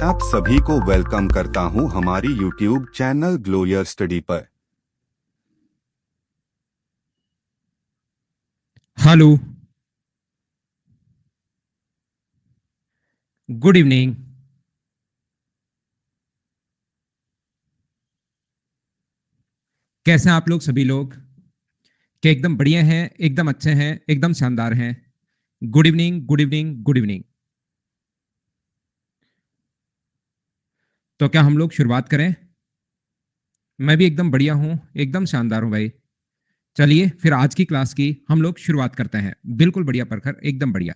आप सभी को वेलकम करता हूं हमारी यूट्यूब चैनल ग्लोयर स्टडी पर। Hello, good evening. कैसे हैं आप लोग सभी लोग? क्या एकदम बढ़िया हैं, एकदम अच्छे हैं, एकदम शानदार हैं? Good evening, good evening, good evening. तो क्या हम लोग शुरुआत करें? मैं भी एकदम बढ़िया हूं, एकदम शानदार हूं भाई। चलिए फिर आज की क्लास की हम लोग शुरुआत करते हैं। बिल्कुल बढ़िया प्रखर, एकदम बढ़िया।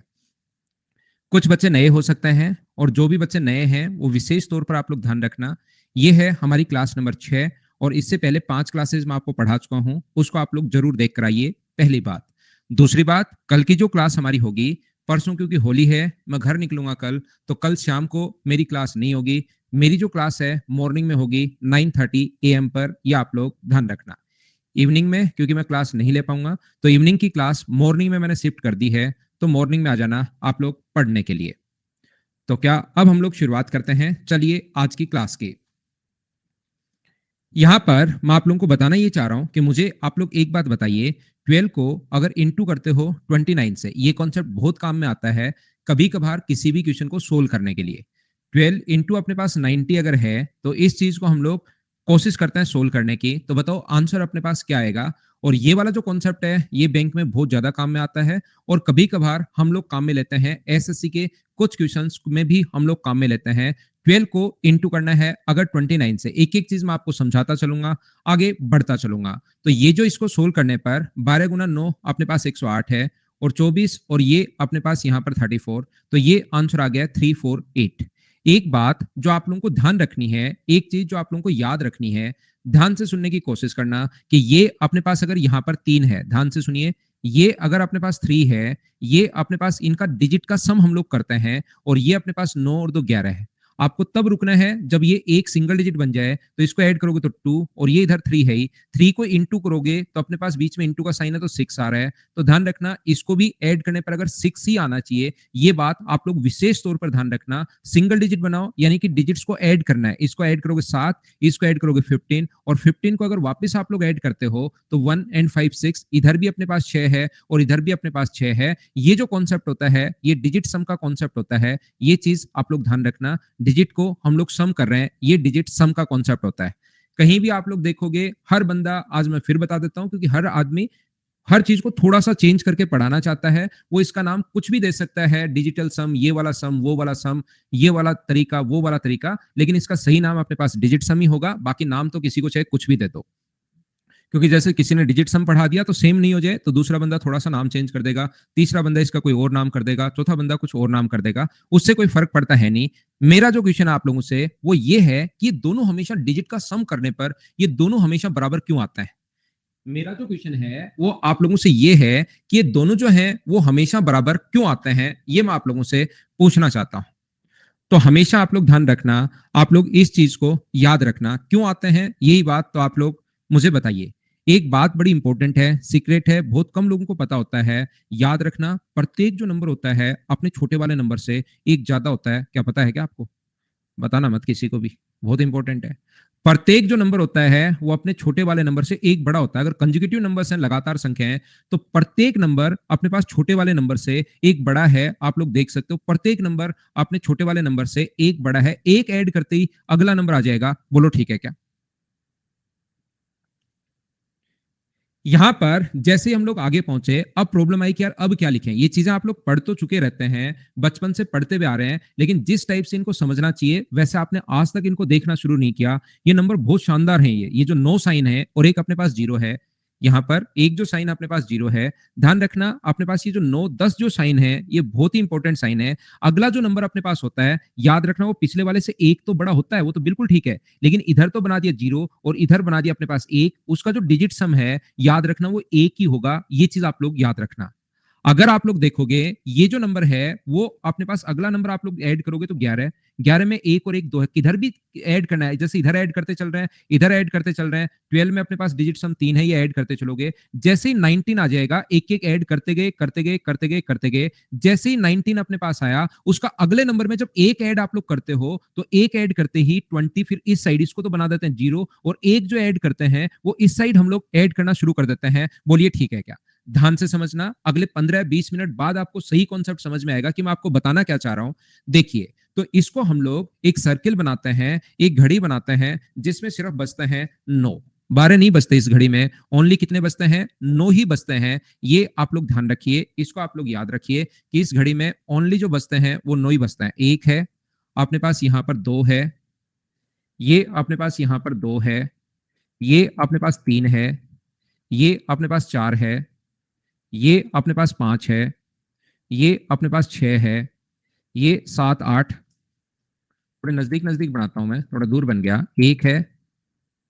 कुछ बच्चे नए हो सकते हैं और जो भी बच्चे नए हैं वो विशेष तौर पर आप लोग ध्यान रखना। ये है हमारी क्लास नंबर 6 और इससे पहले 5 क्लासेस में आपको पढ़ा चुका हूं, उसको आप लोग जरूर देख कर आइए। पहली बात। दूसरी बात, कल की जो क्लास हमारी होगी, परसों क्योंकि होली है, मैं घर निकलूंगा कल, तो कल शाम को मेरी क्लास नहीं होगी। मेरी जो क्लास है मॉर्निंग में होगी 9:30 AM पर, यह आप लोग ध्यान रखना। इवनिंग में क्योंकि मैं क्लास नहीं ले पाऊंगा, तो इवनिंग की क्लास मॉर्निंग में मैंने शिफ्ट कर दी है, तो मॉर्निंग में आ जाना आप लोग पढ़ने के लिए। तो क्या अब हम लोग शुरुआत करते हैं? चलिए आज की क्लास की। यहां पर मैं आप लोगों को बताना ये चाह रहा हूं कि मुझे आप लोग एक बात बताइए, 12 को अगर इंटू करते हो 29 से, ये कॉन्सेप्ट बहुत काम में आता है कभी कभार किसी भी क्वेश्चन को सोल्व करने के लिए। 12 इंटू अपने पास 90 अगर है, तो इस चीज को हम लोग कोशिश करते हैं सोल्व करने की। तो बताओ आंसर अपने पास क्या आएगा? और ये वाला जो कॉन्सेप्ट है ये बैंक में बहुत ज्यादा काम में आता है, और कभी कभार हम लोग काम में लेते हैं एसएससी के कुछ क्वेश्चंस में भी हम लोग काम में लेते हैं। 12 को इंटू करना है अगर 29 से, एक एक चीज मैं आपको समझाता चलूंगा, आगे बढ़ता चलूंगा। तो ये जो इसको सोल्व करने पर 12 गुना 9 अपने पास 108 है, और 24 और ये अपने पास यहाँ पर 34, तो ये आंसर आ गया 348। एक बात जो आप लोगों को ध्यान रखनी है, एक चीज जो आप लोगों को याद रखनी है, ध्यान से सुनने की कोशिश करना कि ये अपने पास अगर यहाँ पर 3 है, ध्यान से सुनिए, ये अगर अपने पास 3 है, ये अपने पास इनका डिजिट का सम हम लोग करते हैं, और ये अपने पास 9 और 2 11 है। आपको तब रुकना है जब ये एक सिंगल डिजिट बन जाए, तो इसको ऐड करोगे तो 2, और ये इधर 3 है ही, 3 को इंटू करोगे तो अपने पास बीच में इंटू का साइन है तो 6 आ रहा है। तो ध्यान रखना इसको भी ऐड करने पर अगर 6 ही आना चाहिए, ये बात आप लोग विशेष तौर पर ध्यान रखना। सिंगल डिजिट बनाओ यानी कि डिजिट्स को ऐड करना है, इसको ऐड करोगे 7, इसको ऐड करोगे 15, और 15 को अगर वापस आप लोग ऐड करते हो तो 1 एंड 5 6, इधर भी अपने पास 6 है और इधर भी अपने पास 6 है। ये जो कॉन्सेप्ट होता है ये डिजिट सम का कॉन्सेप्ट होता है, ये चीज आप लोग ध्यान रखना। डिजिट को हम लोग सम कर रहे हैं, ये डिजिट सम का कॉन्सेप्ट होता है। कहीं भी आप लोग देखोगे हर बंदा, आज मैं फिर बता देता हूं क्योंकि हर आदमी हर चीज को थोड़ा सा चेंज करके पढ़ाना चाहता है, वो इसका नाम कुछ भी दे सकता है, डिजिटल सम, ये वाला सम, वो वाला सम, ये वाला तरीका, वो वाला तरीका, लेकिन इसका सही नाम अपने पास डिजिट सम ही होगा। बाकी नाम तो किसी को चाहे कुछ भी दे दो, क्योंकि जैसे किसी ने डिजिट सम पढ़ा दिया तो सेम नहीं हो जाए, तो दूसरा बंदा थोड़ा सा नाम चेंज कर देगा, तीसरा बंदा इसका कोई और नाम कर देगा, चौथा बंदा कुछ और नाम कर देगा, उससे कोई फर्क पड़ता है नहीं। मेरा जो क्वेश्चन है आप लोगों से वो ये है कि ये दोनों हमेशा डिजिट का सम करने पर ये दोनों हमेशा बराबर क्यों आता है? मेरा जो क्वेश्चन है वो आप लोगों से ये है कि ये दोनों जो हैं वो हमेशा बराबर क्यों आते हैं, ये मैं आप लोगों से पूछना चाहता हूं। तो हमेशा आप लोग ध्यान रखना, आप लोग इस चीज को याद रखना, क्यों आते हैं यही बात तो आप लोग मुझे बताइए। एक बात बड़ी इंपॉर्टेंट है, सीक्रेट है, बहुत कम लोगों को पता होता है। याद रखना, प्रत्येक जो नंबर होता है अपने छोटे वाले नंबर से एक ज्यादा होता है। क्या पता है क्या आपको? बताना मत किसी को भी, बहुत इंपॉर्टेंट है। प्रत्येक जो नंबर होता है वो अपने छोटे वाले नंबर से एक बड़ा होता है। अगर कंजुगेटिव नंबर्स हैं, लगातार संख्या है, तो प्रत्येक नंबर अपने पास छोटे वाले नंबर से एक बड़ा है। आप लोग देख सकते हो प्रत्येक नंबर अपने छोटे वाले नंबर से एक बड़ा है, एक ऐड करते ही अगला नंबर आ जाएगा। बोलो ठीक है क्या? यहां पर जैसे हम लोग आगे पहुंचे, अब प्रॉब्लम आई कि यार अब क्या लिखें। ये चीजें आप लोग पढ़ तो चुके रहते हैं, बचपन से पढ़ते हुए आ रहे हैं, लेकिन जिस टाइप से इनको समझना चाहिए वैसे आपने आज तक इनको देखना शुरू नहीं किया। ये नंबर बहुत शानदार है, ये जो 9 साइन है और एक अपने पास जीरो है, यहाँ पर एक जो साइन अपने पास जीरो है, ध्यान रखना अपने पास ये जो 9 10 जो साइन है ये बहुत ही इंपॉर्टेंट साइन है। अगला जो नंबर अपने पास होता है, याद रखना वो पिछले वाले से एक तो बड़ा होता है, वो तो बिल्कुल ठीक है, लेकिन इधर तो बना दिया जीरो और इधर बना दिया अपने पास एक, उसका जो डिजिट सम है याद रखना वो एक ही होगा। ये चीज आप लोग याद रखना। अगर आप लोग देखोगे ये जो नंबर है वो अपने पास अगला नंबर आप लोग ऐड करोगे तो 11 है। 11 में एक और एक दो है, किधर भी ऐड करना है, जैसे इधर ऐड करते चल रहे हैं, इधर ऐड करते चल रहे हैं। 12 में अपने पास डिजिट सम 3 है, ये ऐड करते चलोगे। जैसे ही 19 आ जाएगा, एक एक ऐड करते गए करते गए करते गए करते गए। जैसे ही 19 अपने पास आया, उसका अगले नंबर में जब एक ऐड आप लोग करते हो तो एक ऐड करते ही 20, फिर इस साइड इसको तो बना देते हैं 0, और एक जो ऐड करते हैं वो इस साइड हम लोग ऐड करना शुरू कर देते हैं। बोलिए ठीक है क्या? ध्यान से समझना, अगले 15-20 मिनट बाद आपको सही कॉन्सेप्ट समझ में आएगा कि मैं आपको बताना क्या चाह रहा हूं। देखिए, तो इसको हम लोग एक सर्किल बनाते हैं, एक घड़ी बनाते हैं, जिसमें सिर्फ बजते हैं 9। 12 नहीं बजते इस घड़ी में, ओनली कितने बजते हैं? 9 ही बजते हैं। ये आप लोग ध्यान रखिए, इसको आप लोग याद रखिए कि इस घड़ी में ओनली जो बजते हैं वो 9 ही बजते हैं। एक है अपने पास, यहां पर 2 है, ये अपने पास यहां पर 2 है, ये अपने पास 3 है, ये अपने पास 4 है, ये अपने पास 5 है, ये अपने पास 6 है, ये 7 8। थोड़े नजदीक नजदीक बनाता हूं मैं, थोड़ा दूर बन गया। एक है,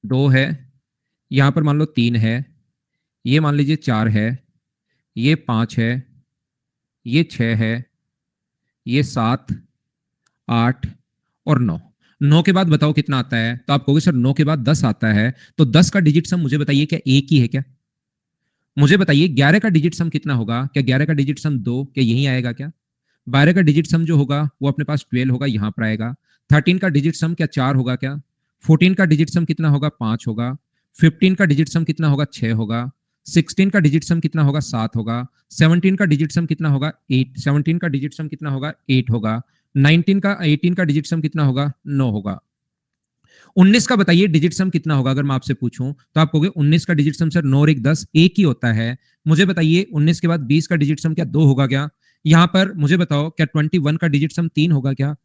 2 है, यहां पर मान लो 3 है, ये मान लीजिए 4 है, ये 5 है, ये 6 है, ये 7 8 और 9। 9 के बाद बताओ कितना आता है? तो आप कहोगे सर 9 के बाद 10 आता है। तो 10 का डिजिट सम मुझे बताइए, क्या एक ही है क्या? मुझे बताइए 11 का डिजिट सम कितना होगा? क्या 11 का डिजिट सम 2? क्या यही आएगा क्या? 12 का डिजिट सम जो होगा वो अपने पास 12 होगा, यहां पर आएगा। 13 का डिजिट सम क्या 4 होगा क्या? 14 का डिजिट सम कितना होगा? 5 होगा। 15 का डिजिट सम कितना होगा? 6 होगा। 16 का डिजिट सम कितना होगा? 7 होगा। 17 का डिजिट सम कितना होगा? 8। 17 का डिजिट सम कितना होगा? 8 होगा। 19 का 18 का डिजिट सम कितना होगा? 9 होगा। 19 का बताइए डिजिट सम कितना होगा? अगर मैं आपसे पूछूं तो आप कहोगे 19 का डिजिट सम सर 9 और 1 10, एक ही होता है। मुझे बताइए 19 के बाद 20 का डिजिट सम क्या 2 होगा क्या? यहां पर मुझे बताओ क्या 21 का डिजिट सम 3 होगा क्या?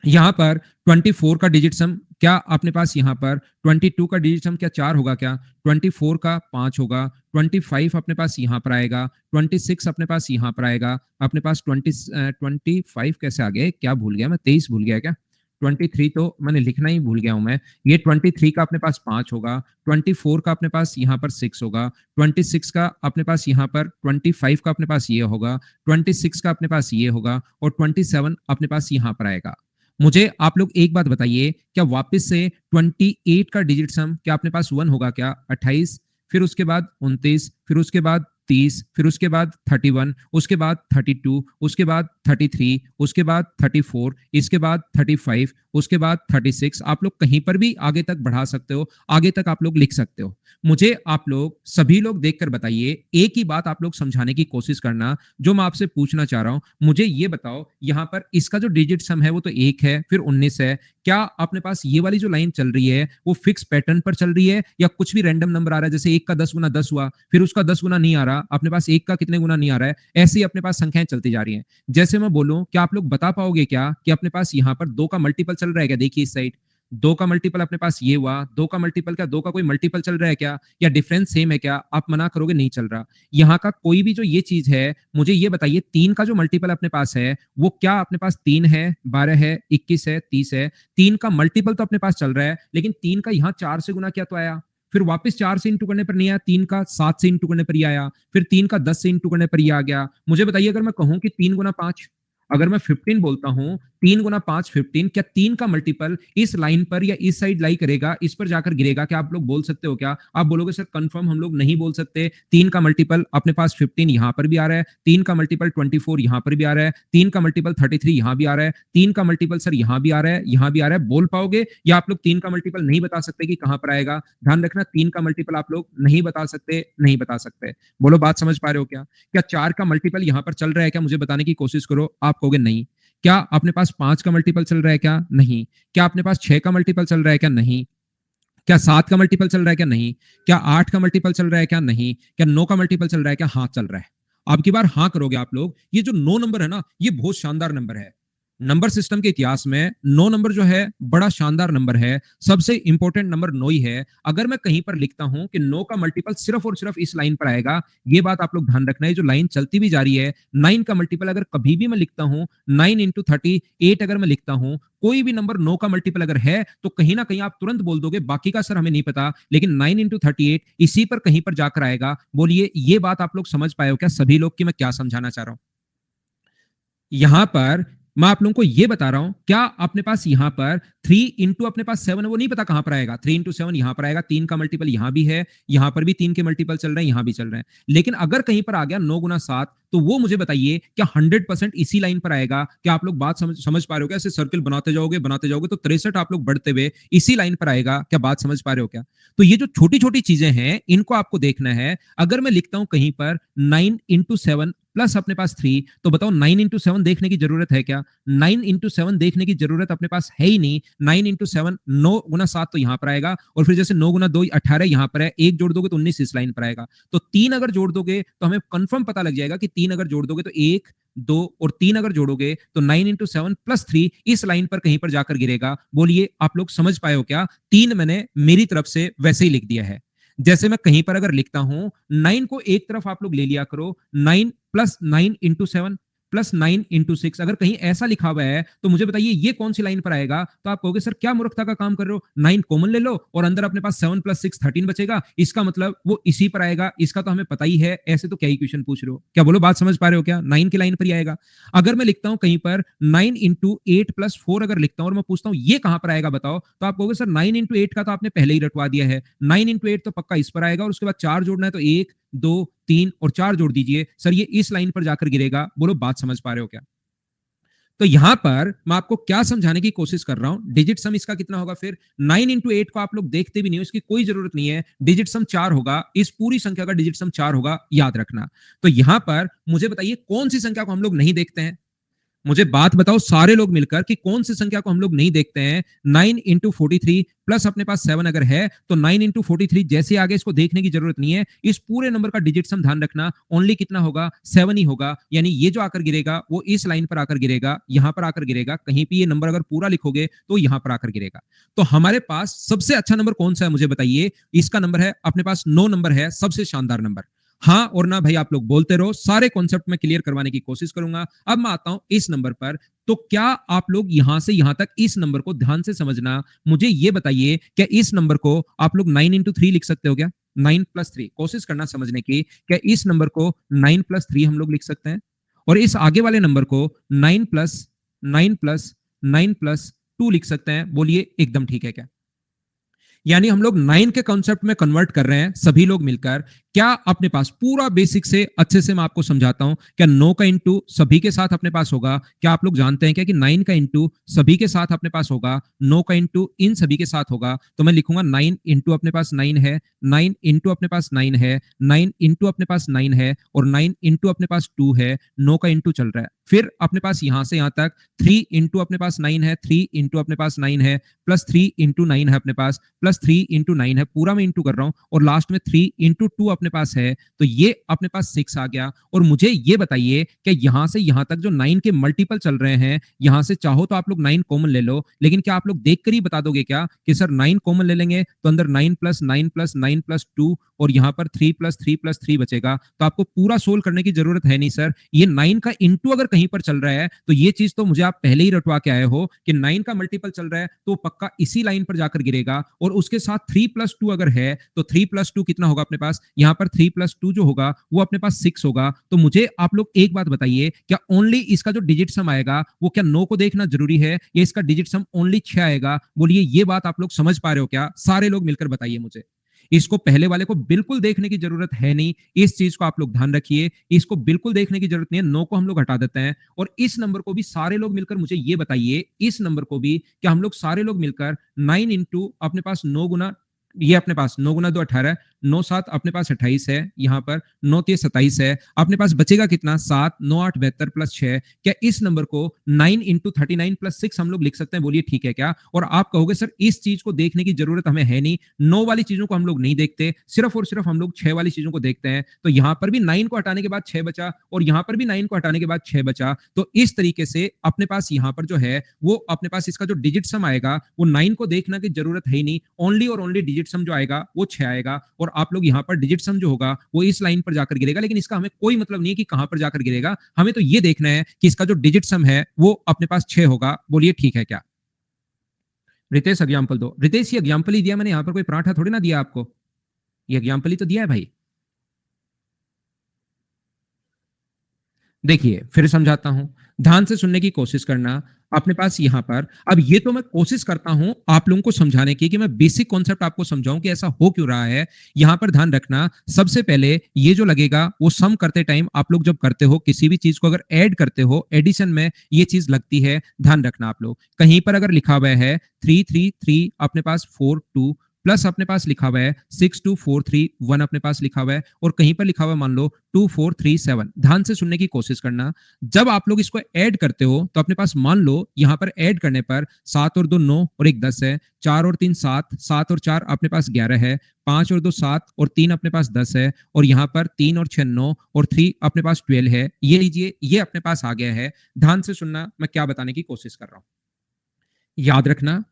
यहां पर 24 का डिजिट सम क्या अपने पास, यहां पर 22 का डिजिट सम क्या 4 होगा क्या? 24 का 5 होगा। 25 अपने पास यहां पर आएगा। 26 अपने पास यहां पर आएगा। अपने पास 25 कैसे आ गया? क्या भूल गया मैं? 23 भूल गया क्या? 23 तो मैंने लिखना ही भूल गया हूं मैं। ये 23 का अपने पास 5 होगा। 24 का अपने पास यहाँ पर 6 होगा। 26 का अपने पास यहाँ पर 25 का अपने पास ये होगा। 26 का अपने पास ये होगा, और 27 अपने पास यहाँ पर आएगा। मुझे आप लोग एक बात बताइए, क्या वापस से 28 का डिजिट सम क्या अपने पास 1 होगा क्या? 28, फिर उसके बाद 29, फिर उसके बाद 30, फिर उसके बाद 31, उसके बाद 32, उसके बाद 33, उसके बाद 34, इसके बाद 35, उसके बाद 36। आप लोग कहीं पर भी आगे तक बढ़ा सकते हो, आगे तक आप लोग लिख सकते हो। मुझे आप लोग सभी लोग देखकर बताइए, एक ही बात आप लोग समझाने की कोशिश करना। जो मैं आपसे पूछना चाह रहा हूं, मुझे ये बताओ, यहां पर इसका जो डिजिट सम है वो तो 1 है, फिर 19 है। क्या अपने पास ये वाली जो लाइन चल रही है वो फिक्स पैटर्न पर चल रही है, या कुछ भी रैंडम नंबर आ रहा है? जैसे 1 का 10 गुना 10 हुआ, फिर उसका 10 गुना नहीं आ रहा, अपने पास 1 का कितने गुना नहीं आ रहा है, ऐसे ही अपने पास संख्याएं चलती जा रही हैं। जैसे मैं बोलूं, क्या आप लोग बता पाओगे क्या कि अपने पास यहाँ पर 2 का मल्टीपल चल रहा है क्या? देखिए इस साइड 2 का मल्टीपल अपने पास ये हुआ। 2 का मल्टीपल क्या 2 का कोई मल्टीपल चल रहा है क्या? या डिफरेंस सेम है क्या? आप मना करोगे नहीं चल रहा। यहाँ का कोई भी जो ये चीज है, मुझे ये बताइए 3 का जो मल्टीपल अपने पास है वो क्या अपने पास 3 है, 12 है, 21 है, 30 है। 3 का मल्टीपल तो अपने पास चल रहा है, लेकिन 3 का यहाँ 4 से गुना किया तो आया, फिर वापस 4 से इंटू करने पर नहीं आया, 3 का 7 से इंटू करने पर ही आया, फिर 3 का 10 से इंटू करने पर ही आ गया। मुझे बताइए, अगर मैं कहूं कि 3 गुना 5, अगर मैं 15 बोलता हूं, 3 गुना 5 15, क्या 3 का मल्टीपल इस लाइन पर या इस साइड लाई करेगा, इस पर जाकर गिरेगा? क्या आप लोग बोल सकते हो क्या? आप बोलोगे सर कंफर्म हम लोग नहीं बोल सकते। 3 का मल्टीपल अपने पास 15 यहां पर भी आ रहा है, 3 का मल्टीपल 24 यहां पर भी आ रहा है, 3 का मल्टीपल 33 यहां भी आ रहा है, 3 का मल्टीपल सर यहां भी आ रहा है, यहां भी आ रहा है। बोल पाओगे? या आप लोग 3 का मल्टीपल नहीं बता सकते कि कहां पर आएगा? ध्यान रखना, 3 का मल्टीपल आप लोग नहीं बता सकते, नहीं बता सकते। बोलो बात समझ पा रहे हो क्या? क्या 4 का मल्टीपल यहां पर चल रहा है क्या? मुझे बताने की कोशिश करो। आप कहोगे नहीं। क्या अपने पास 5 का मल्टीपल चल रहा है क्या? नहीं। क्या अपने पास 6 का मल्टीपल चल रहा है क्या? नहीं। क्या 7 का मल्टीपल चल रहा है क्या? नहीं। क्या 8 का मल्टीपल चल रहा है क्या? नहीं। क्या 9 का मल्टीपल चल रहा है क्या? हाँ चल रहा है। अब की बार हाँ करोगे आप लोग। ये जो 9 नंबर है ना, ये बहुत शानदार नंबर है। नंबर सिस्टम के इतिहास में 9 नंबर जो है बड़ा शानदार नंबर है। सबसे इंपॉर्टेंट नंबर 9 ही है। अगर मैं कहीं पर लिखता हूं कि 9 का मल्टीपल सिर्फ और सिर्फ इस लाइन पर आएगा, ये बात आप लोग ध्यान रखना है। जो लाइन चलती भी जा रही है, 9 का मल्टीपल अगर कभी भी मैं लिखता हूं, 9 इंटू 38 अगर मैं लिखता हूं, कोई भी नंबर 9 का मल्टीपल अगर है, तो कहीं ना कहीं आप तुरंत बोल दोगे बाकी का सर हमें नहीं पता, लेकिन 9 इंटू 38 इसी पर कहीं पर जाकर आएगा। बोलिए ये बात आप लोग समझ पाए हो क्या सभी लोग, कि मैं क्या समझाना चाह रहा हूं? यहां पर मैं आप लोगों को यह बता रहा हूं, क्या अपने पास यहां पर 3 इंटू अपने पास 7 वो नहीं पता कहां पर आएगा। 3 इंटू 7 यहां पर आएगा। 3 का मल्टीपल यहां भी है, यहां पर भी 3 के मल्टीपल चल रहे हैं, यहां भी चल रहे हैं। लेकिन अगर कहीं पर आ गया 9 गुना 7, तो वो मुझे बताइए क्या 100% इसी लाइन पर आएगा? क्या आप लोग बात समझ पा रहे हो क्या? ऐसे सर्कल बनाते जाओगे तो 63 आप लोग बढ़ते हुए इसी लाइन पर आएगा। क्या बात समझ पा रहे हो क्या? तो ये जो छोटी छोटी चीजें हैं, इनको आपको देखना है। अगर मैं लिखता हूं कहीं पर 9 इंटू 7 प्लस अपने पास 3, तो बताओ 9 इंटू 7 देखने की जरूरत है क्या? 9 इंटू 7 देखने की जरूरत अपने पास है ही नहीं। 9 इंटू 7 9 गुना 7 तो यहां पर आएगा, और फिर जैसे 9 गुना 2 18 यहां पर है, एक जोड़ दोगे तो 19 इस लाइन पर आएगा। तो 3 अगर जोड़ दोगे तो हमें कंफर्म पता लग जाएगा कि 3 अगर जोड़ दोगे तो 1 2 और 3 अगर जोड़ोगे तो 9 इंटू 7 प्लस 3 इस लाइन पर कहीं पर जाकर गिरेगा। बोलिए आप लोग समझ पाए हो क्या? 3 मैंने मेरी तरफ से वैसे ही लिख दिया है। जैसे मैं कहीं पर अगर लिखता हूं, 9 को एक तरफ आप लोग ले लिया करो, 9 प्लस 9 इंटू 7 प्लस 9 इंटू 6, अगर कहीं ऐसा लिखा हुआ है तो मुझे बताइए ये कौन सी लाइन पर आएगा? तो आप कहोगे सर क्या मूर्खता का काम कर रहे हो, 9 कॉमन ले लो और अंदर अपने पास 7 प्लस 6 13 बचेगा, इसका मतलब वो इसी पर आएगा, इसका तो हमें पता ही है। ऐसे तो क्या ही क्वेश्चन पूछ रहे हो? क्या बोलो, बात समझ पा रहे हो क्या? 9 की लाइन पर ही आएगा। अगर मैं लिखता हूं कहीं पर 9 इंटू 8 प्लस 4 अगर लिखता हूं और मैं पूछता हूं ये कहां पर आएगा बताओ, तो आप कहोगे सर 9 इंटू 8 का तो आपने पहले ही रटवा दिया है। 9 इंटू 8 तो पक्का इस पर आएगा, और उसके बाद 4 जोड़ना है तो 1 2 3 और 4 जोड़ दीजिए, सर ये इस लाइन पर जाकर गिरेगा। बोलो बात समझ पा रहे हो क्या? तो यहां पर मैं आपको क्या समझाने की कोशिश कर रहा हूं, डिजिट सम इसका कितना होगा फिर? 9 इंटू 8 को आप लोग देखते भी नहीं हो, इसकी कोई जरूरत नहीं है। डिजिट सम 4 होगा, इस पूरी संख्या का डिजिट सम 4 होगा, याद रखना। तो यहां पर मुझे बताइए कौन सी संख्या को हम लोग नहीं देखते हैं? मुझे बात बताओ सारे लोग मिलकर कि कौन सी संख्या को हम लोग नहीं देखते हैं। 9 इंटू 43 प्लस अपने पास 7 अगर है तो 9 इंटू 43 जैसे आगे इसको देखने की जरूरत नहीं है। इस पूरे नंबर का डिजिट सम ध्यान रखना, ओनली कितना होगा? 7 ही होगा। यानी ये जो आकर गिरेगा वो इस लाइन पर आकर गिरेगा, यहां पर आकर गिरेगा। कहीं भी ये नंबर अगर पूरा लिखोगे तो यहां पर आकर गिरेगा। तो हमारे पास सबसे अच्छा नंबर कौन सा है मुझे बताइए? इसका नंबर है अपने पास 9 नंबर है, सबसे शानदार नंबर। हाँ और ना भाई आप लोग बोलते रहो, सारे कॉन्सेप्ट में क्लियर करवाने की कोशिश करूंगा। अब मैं आता हूं इस नंबर पर। तो क्या आप लोग यहां से यहां तक इस नंबर को ध्यान से समझना, मुझे ये बताइए क्या इस नंबर को आप लोग 9 इंटू 3 लिख सकते हो क्या? 9 प्लस 3 कोशिश करना समझने की, क्या इस नंबर को 9 प्लस 3 हम लोग लिख सकते हैं? और इस आगे वाले नंबर को 9 प्लस 9 प्लस 9 प्लस 2 लिख सकते हैं? बोलिए एकदम ठीक है क्या? यानी हम लोग 9 के कॉन्सेप्ट में कन्वर्ट कर रहे हैं सभी लोग मिलकर। क्या अपने पास पूरा बेसिक से अच्छे से मैं आपको समझाता हूं, क्या 9 का इंटू सभी के साथ अपने पास होगा? क्या आप लोग जानते हैं क्या कि 9 का इंटू सभी के साथ अपने पास होगा, 9 का इंटू इन सभी के साथ होगा? तो मैं लिखूंगा 9 इंटू अपने पास 9 है, 9 इंटू अपने पास 9 है, 9 इंटू अपने पास 9 है, और 9 इंटू अपने पास 2 है। 9 का इंटू चल रहा है, फिर अपने पास यहां से यहां तक 3 इंटू अपने पास 9 है, 3 इंटू अपने पास 9 है, प्लस 3 इंटू 9 है अपने पास, प्लस 3 इंटू 9 है, पूरा मैं इंटू कर रहा हूं, और लास्ट में 3 इंटू 2 अपने पास है, तो ये अपने पास 6 आ गया। और मुझे ये बताइए कि यहां से यहां तक जो 9 के मल्टीपल चल रहे हैं, यहां से चाहो तो आप लोग 9 कॉमन ले लो, लेकिन क्या आप लोग देखकर ही बता दोगे क्या कि सर 9 कॉमन ले लेंगे तो अंदर 9 प्लस 9 प्लस 9 प्लस 2 और यहां पर 3 प्लस 3 प्लस 3 बचेगा? तो आपको पूरा सोल्व करने की जरूरत है नहीं सर। ये 9 का इंटू अगर कहीं पर चल रहा है तो ये चीज तो मुझे आप पहले ही रटवा के आए हो कि 9 का मल्टीपल चल रहा है तो पक्का इसी लाइन पर जाकर गिरेगा। और उसके साथ 3 प्लस 2 अगर है तो 3 प्लस 2 कितना होगा अपने पास? यहां पर 3 प्लस 2 जो होगा वो अपने पास 6 होगा। तो मुझे आप लोग एक बात बताइए, क्या ओनली इसका जो डिजिट सम आएगा वो क्या 9 को देखना जरूरी है, या इसका डिजिट सम ओनली 6 आएगा? बोलिए ये बात आप लोग समझ पा रहे हो क्या? सारे लोग मिलकर बताइए मुझे। इसको पहले वाले को बिल्कुल देखने की जरूरत है नहीं, इस चीज को आप लोग ध्यान रखिए। इसको बिल्कुल देखने की जरूरत नहीं है, 9 को हम लोग हटा देते हैं। और इस नंबर को भी सारे लोग मिलकर मुझे ये बताइए, इस नंबर को भी क्या हम लोग सारे लोग मिलकर 9 इंटू अपने पास 9 गुना, ये अपने पास 9 गुना 2 18, 9 7 अपने पास 28 है, यहाँ पर 9 3 27 है, अपने पास बचेगा कितना 7 9 8 72 प्लस 6। क्या इस नंबर को 9 इंटू 39 प्लस 6 हम लोग लिख सकते हैं? बोलिए ठीक है क्या? और आप कहोगे सर इस चीज को देखने की जरूरत हमें है नहीं, 9 वाली चीजों को हम लोग नहीं देखते, सिर्फ और सिर्फ हम लोग 6 वाली चीजों को देखते हैं। तो यहाँ पर भी 9 को हटाने के बाद 6 बचा और यहाँ पर भी 9 को हटाने के बाद 6 बचा। तो इस तरीके से अपने पास यहाँ पर जो है वो अपने पास इसका जो डिजिट सम आएगा वो 9 को देखने की जरूरत है ही नहीं, ओनली और ओनली डिजिट सम जो आएगा वो 6 आएगा। और आप लोग यहाँ पर डिजिट सम जो होगा वो इस लाइन पर जाकर गिरेगा, लेकिन इसका हमें कोई मतलब नहीं है कि कहां पर जाकर गिरेगा, हमें तो ये देखना है कि इसका जो डिजिट सम है वो अपने पास 6 होगा। बोलिए ठीक है क्या? रितेश एग्जाम्पल दो। रितेश ये एग्जाम्पल ही दिया मैंने, यहाँ पर कोई पराठा थोड़ी ना दिया आपको, ये एग्जाम्पल ही तो दिया है भाई। देखिए फिर समझाता हूं, ध्यान से सुनने की कोशिश करना। अपने पास यहां पर अब ये तो मैं कोशिश करता हूं आप लोगों को समझाने की कि मैं बेसिक कॉन्सेप्ट आपको समझाऊं कि ऐसा हो क्यों रहा है। यहां पर ध्यान रखना, सबसे पहले ये जो लगेगा वो सम करते टाइम आप लोग जब करते हो किसी भी चीज को अगर ऐड करते हो एडिशन में ये चीज लगती है, ध्यान रखना आप लोग। कहीं पर अगर लिखा हुआ है 333 अपने पास 42 प्लस अपने पास लिखा हुआ है 62431 अपने पास लिखा हुआ है और कहीं पर लिखा हुआ है मान लो 2437। ध्यान से सुनने की कोशिश करना, जब आप लोग इसको ऐड करते हो तो अपने पास मान लो यहाँ पर ऐड करने पर 7 और 2 9 और 1 10 है, 4 और 3 7, 7 और 4 अपने पास 11 है, 5 और 2 7 और 3 अपने पास 10 है और यहाँ पर 3 और 6 9 और 3 अपने पास 12 है। ये लीजिए ये अपने पास आ गया है। ध्यान से सुनना मैं क्या बताने की कोशिश कर रहा हूं, याद रखना,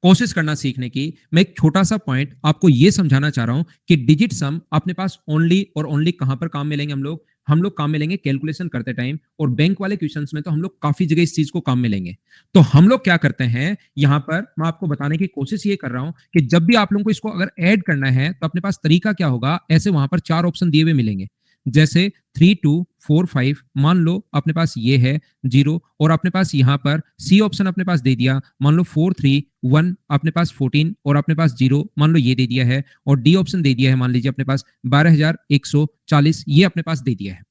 कोशिश करना सीखने की। मैं एक छोटा सा पॉइंट आपको यह समझाना चाह रहा हूं कि डिजिट सम अपने पास ओनली और ओनली कहां पर काम मिलेंगे, हम लोग काम मिलेंगे कैलकुलेशन करते टाइम, और बैंक वाले क्वेश्चंस में तो हम लोग काफी जगह इस चीज को काम मिलेंगे। तो हम लोग क्या करते हैं, यहां पर मैं आपको बताने की कोशिश ये कर रहा हूं कि जब भी आप लोगों को इसको अगर ऐड करना है तो अपने पास तरीका क्या होगा, ऐसे वहां पर 4 ऑप्शन दिए हुए मिलेंगे, जैसे 3245 मान लो अपने पास ये है 0 और अपने पास यहाँ पर सी ऑप्शन अपने पास दे दिया, मान लो 431 अपने पास 14 और अपने पास 0 मान लो ये दे दिया है, और डी ऑप्शन दे दिया है मान लीजिए अपने पास 12140 ये अपने पास दे दिया है।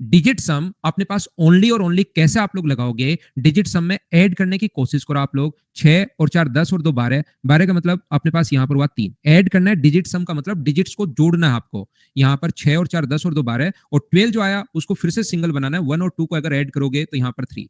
डिजिट सम अपने पास ओनली और ओनली कैसे आप लोग लगाओगे, डिजिट सम में ऐड करने की कोशिश करो आप लोग। 6 और 4 10 और 2 12, 12 का मतलब अपने पास यहाँ पर हुआ 3, ऐड करना है। डिजिट सम का मतलब डिजिट्स को जोड़ना है आपको। यहाँ पर 6 और 4 10 और 2 12 और 12 जो आया उसको फिर से सिंगल बनाना है। 1 और 2 को अगर ऐड करोगे तो यहाँ पर 3,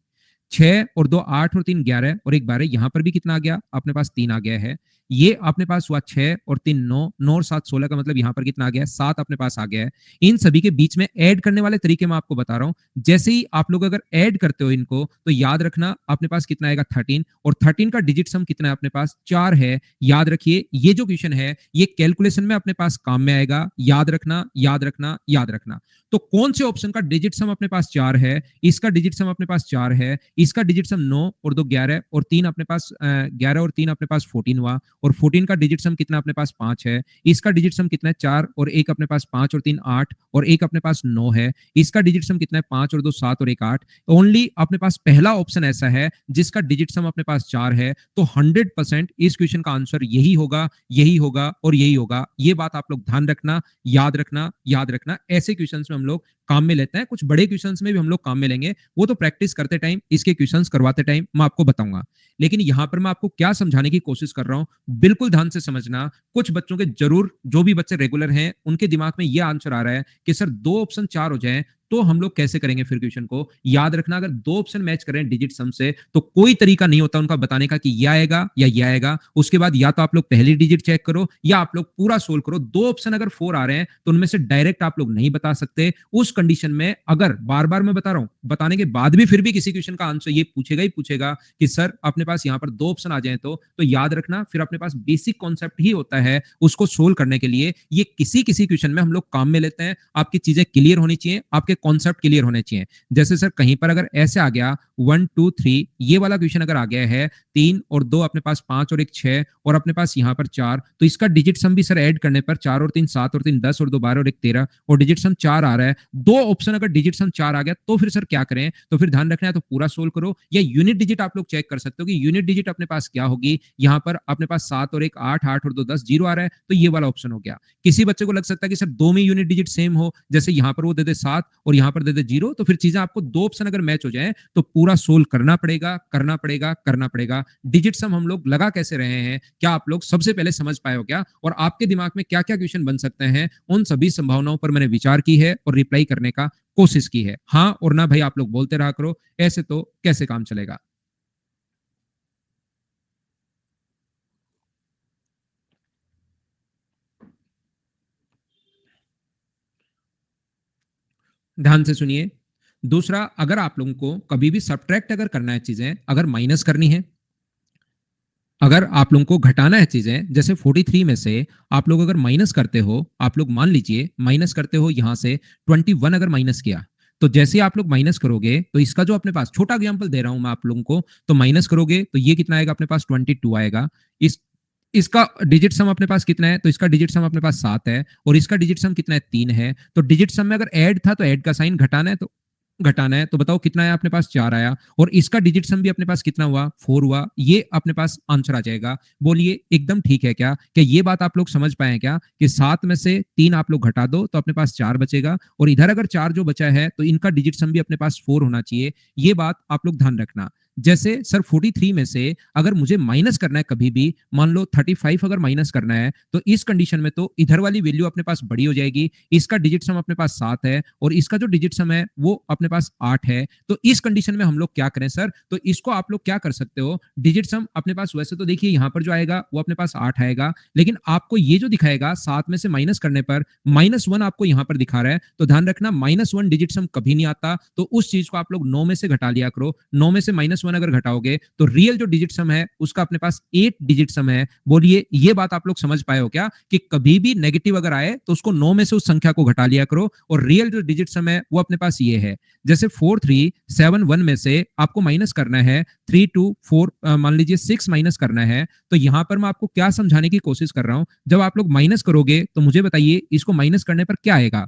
6 और 2 8 और 3 11 और 1 12, यहाँ पर भी कितना आ गया अपने पास 3 आ गया है। ये अपने पास हुआ 6 और 3 9, 9 और 7 16 का मतलब यहाँ पर कितना आ गया है 7 अपने पास आ गया है। इन सभी के बीच में ऐड करने वाले तरीके मैं आपको बता रहा हूं। जैसे ही आप लोग अगर ऐड करते हो इनको तो याद रखना अपने पास कितना आएगा 13, और 13 का डिजिट सम कितना है अपने पास 4 है। याद रखिए ये जो क्वेश्चन है ये कैलकुलेशन में अपने पास काम में आएगा, याद रखना याद रखना याद रखना। तो कौन से ऑप्शन का डिजिट सम अपने पास 4 है, इसका डिजिट सम अपने पास 4 है, इसका डिजिट सम 9 और 2 11 और 3 अपने पास 11 और 3 अपने पास 14 हुआ, और 14 का डिजिट सम कितना अपने पास 5 है। इसका डिजिट सम कितना है 4 और 1 अपने पास 5 और 3 8 और 1 अपने पास 9 है। इसका डिजिट सम कितना है 5 और 2 7 और 1 8। ओनली अपने पास पहला ऑप्शन ऐसा है जिसका डिजिट सम अपने पास 4 है। तो 100% इस क्वेश्चन का आंसर यही होगा, यही होगा और यही होगा। ये बात आप लोग ध्यान रखना, याद रखना, याद रखना। ऐसे क्वेश्चंस में हम लोग काम में लेते हैं, कुछ बड़े क्वेश्चंस में भी हम लोग काम में लेंगे, वो तो प्रैक्टिस करते टाइम, इसके क्वेश्चंस करवाते टाइम मैं आपको बताऊंगा। लेकिन यहां पर मैं आपको क्या समझाने की कोशिश कर रहा हूं, बिल्कुल ध्यान से समझना। कुछ बच्चों के जरूर, जो भी बच्चे रेगुलर हैं उनके दिमाग में यह आंसर आ रहा है कि सर 2 ऑप्शन 4 हो जाए तो हम लोग कैसे करेंगे फिर क्वेश्चन को। याद रखना अगर 2 ऑप्शन मैच करें डिजिट सम से तो कोई तरीका नहीं होता उनका बताने का कि यह आएगा या यह आएगा। उसके बाद या तो आप लोग पहली डिजिट चेक करो या आप लोग पूरा सोल्व करो। 2 ऑप्शन अगर 4 आ रहे हैं तो उनमें से डायरेक्ट आप लोग नहीं बता सकते। उस कंडीशन में अगर बार बार मैं बता रहा हूं, बताने के बाद भी फिर भी किसी क्वेश्चन का आंसर ये पूछेगा ही पूछेगा कि सर अपने पास यहाँ पर 2 ऑप्शन आ जाए तो याद रखना फिर अपने पास बेसिक कॉन्सेप्ट ही होता है उसको सोल्व करने के लिए। ये किसी किसी क्वेश्चन में हम लोग काम में लेते हैं। आपकी चीजें क्लियर होनी चाहिए, आपके कॉन्सेप्ट क्लियर होने चाहिए। जैसे सर कहीं पर अगर ऐसे आ गया 1 2 3, ये वाला क्वेश्चन अगर आ गया है 3 और 2 अपने पास 5 और 1 6 और अपने पास यहाँ पर 4, तो इसका डिजिट सम भी सर ऐड करने पर 4 और 3 7 और 3 10 और 2 12 और 1 13 और डिजिट सम 4 आ रहा है। 2 ऑप्शन अगर डिजिट सम 4 आ गया तो फिर सर क्या करें, तो फिर ध्यान रखना है तो पूरा सोल्व करो या यूनिट डिजिट आप लोग चेक कर सकते हो कि यूनिट डिजिट अपने पास क्या होगी। यहाँ पर अपने पास 7 और 1 8 8 और 2 10 0 आ रहा है तो ये वाला ऑप्शन हो गया। किसी बच्चे को लग सकता है कि सर 2 में यूनिट डिजिट सेम हो, जैसे यहाँ पर वो दे दे 7 और और यहाँ पर दे दे 0, तो फिर चीजें आपको 2 ऑप्शन अगर मैच हो जाए तो पूरा सोल्व करना पड़ेगा, करना पड़ेगा, करना पड़ेगा। डिजिट सम हम लोग लगा कैसे रहे हैं, क्या आप लोग सबसे पहले समझ पाए हो क्या, और आपके दिमाग में क्या क्या क्वेश्चन बन सकते हैं, उन सभी संभावनाओं पर मैंने विचार की है और रिप्लाई करने का कोशिश की है। हाँ और ना भाई आप लोग बोलते रहा करो, ऐसे तो कैसे काम चलेगा। ध्यान से सुनिए। दूसरा, अगर आप लोगों को कभी भी सब्ट्रैक्ट अगर करना है चीजें, अगर माइनस करनी है, अगर आप लोगों को घटाना है चीजें, जैसे 43 में से आप लोग अगर माइनस करते हो, आप लोग मान लीजिए माइनस करते हो यहां से 21 अगर माइनस किया, तो जैसे आप लोग माइनस करोगे तो इसका जो अपने पास छोटा एग्जांपल दे रहा हूं मैं आप लोगों को, तो माइनस करोगे तो ये कितना आएगा अपने पास 22 आएगा। इस इसका डिजिट सम अपने पास कितना है, तो इसका डिजिट सम अपने पास 7 है, और इसका डिजिट सम कितना है 3 है। तो डिजिट सम में अगर ऐड था तो ऐड का साइन, घटाना है तो घटाना है, तो बताओ कितना है अपने पास 4 आया, और इसका डिजिट सम भी अपने पास कितना हुआ 4 हुआ। ये अपने पास आंसर आ जाएगा। बोलिए एकदम ठीक है क्या, कि ये बात आप लोग समझ पाए क्या कि 7 में से 3 आप लोग घटा दो तो अपने पास 4 बचेगा, और इधर अगर 4 जो बचा है तो इनका डिजिट सम भी अपने पास 4 होना चाहिए। ये बात आप लोग ध्यान रखना। जैसे सर 43 में से अगर मुझे माइनस करना है कभी भी, मान लो 35 अगर माइनस करना है, तो इस कंडीशन में तो इधर वाली वैल्यू अपने पास बड़ी हो जाएगी। इसका डिजिट सम अपने पास 7 है और इसका जो डिजिट सम है वो अपने पास 8 है। तो इस कंडीशन में हम लोग क्या करें सर, तो इसको आप लोग क्या कर सकते हो, डिजिट सम अपने पास वैसे तो देखिए यहाँ पर जो आएगा वो अपने पास 8 आएगा, लेकिन आपको ये जो दिखाएगा 7 में से माइनस करने पर -1 आपको यहाँ पर दिखा रहा है, तो ध्यान रखना -1 डिजिट सम कभी नहीं आता। तो उस चीज को आप लोग 9 में से घटा लिया करो। 9 में से -1 अगर घटाओगे तो रियल जो डिजिट सम है उसका अपने पास 8 डिजिट सम है। बोलिए ये बात आप लोग समझ पाए हो क्या, कि कभी भी नेगेटिव अगर आए तो उसको 9 में से उस संख्या को घटा लिया करो, और रियल जो डिजिट सम है वो अपने पास ये है। जैसे 4371 में से आपको माइनस करना है 324, मान लीजिए 6 माइनस करना है, तो यहां पर मैं आपको क्या समझाने की कोशिश कर रहा हूं, जब आप लोग माइनस करोगे तो मुझे बताइए इसको माइनस करने पर क्या आएगा।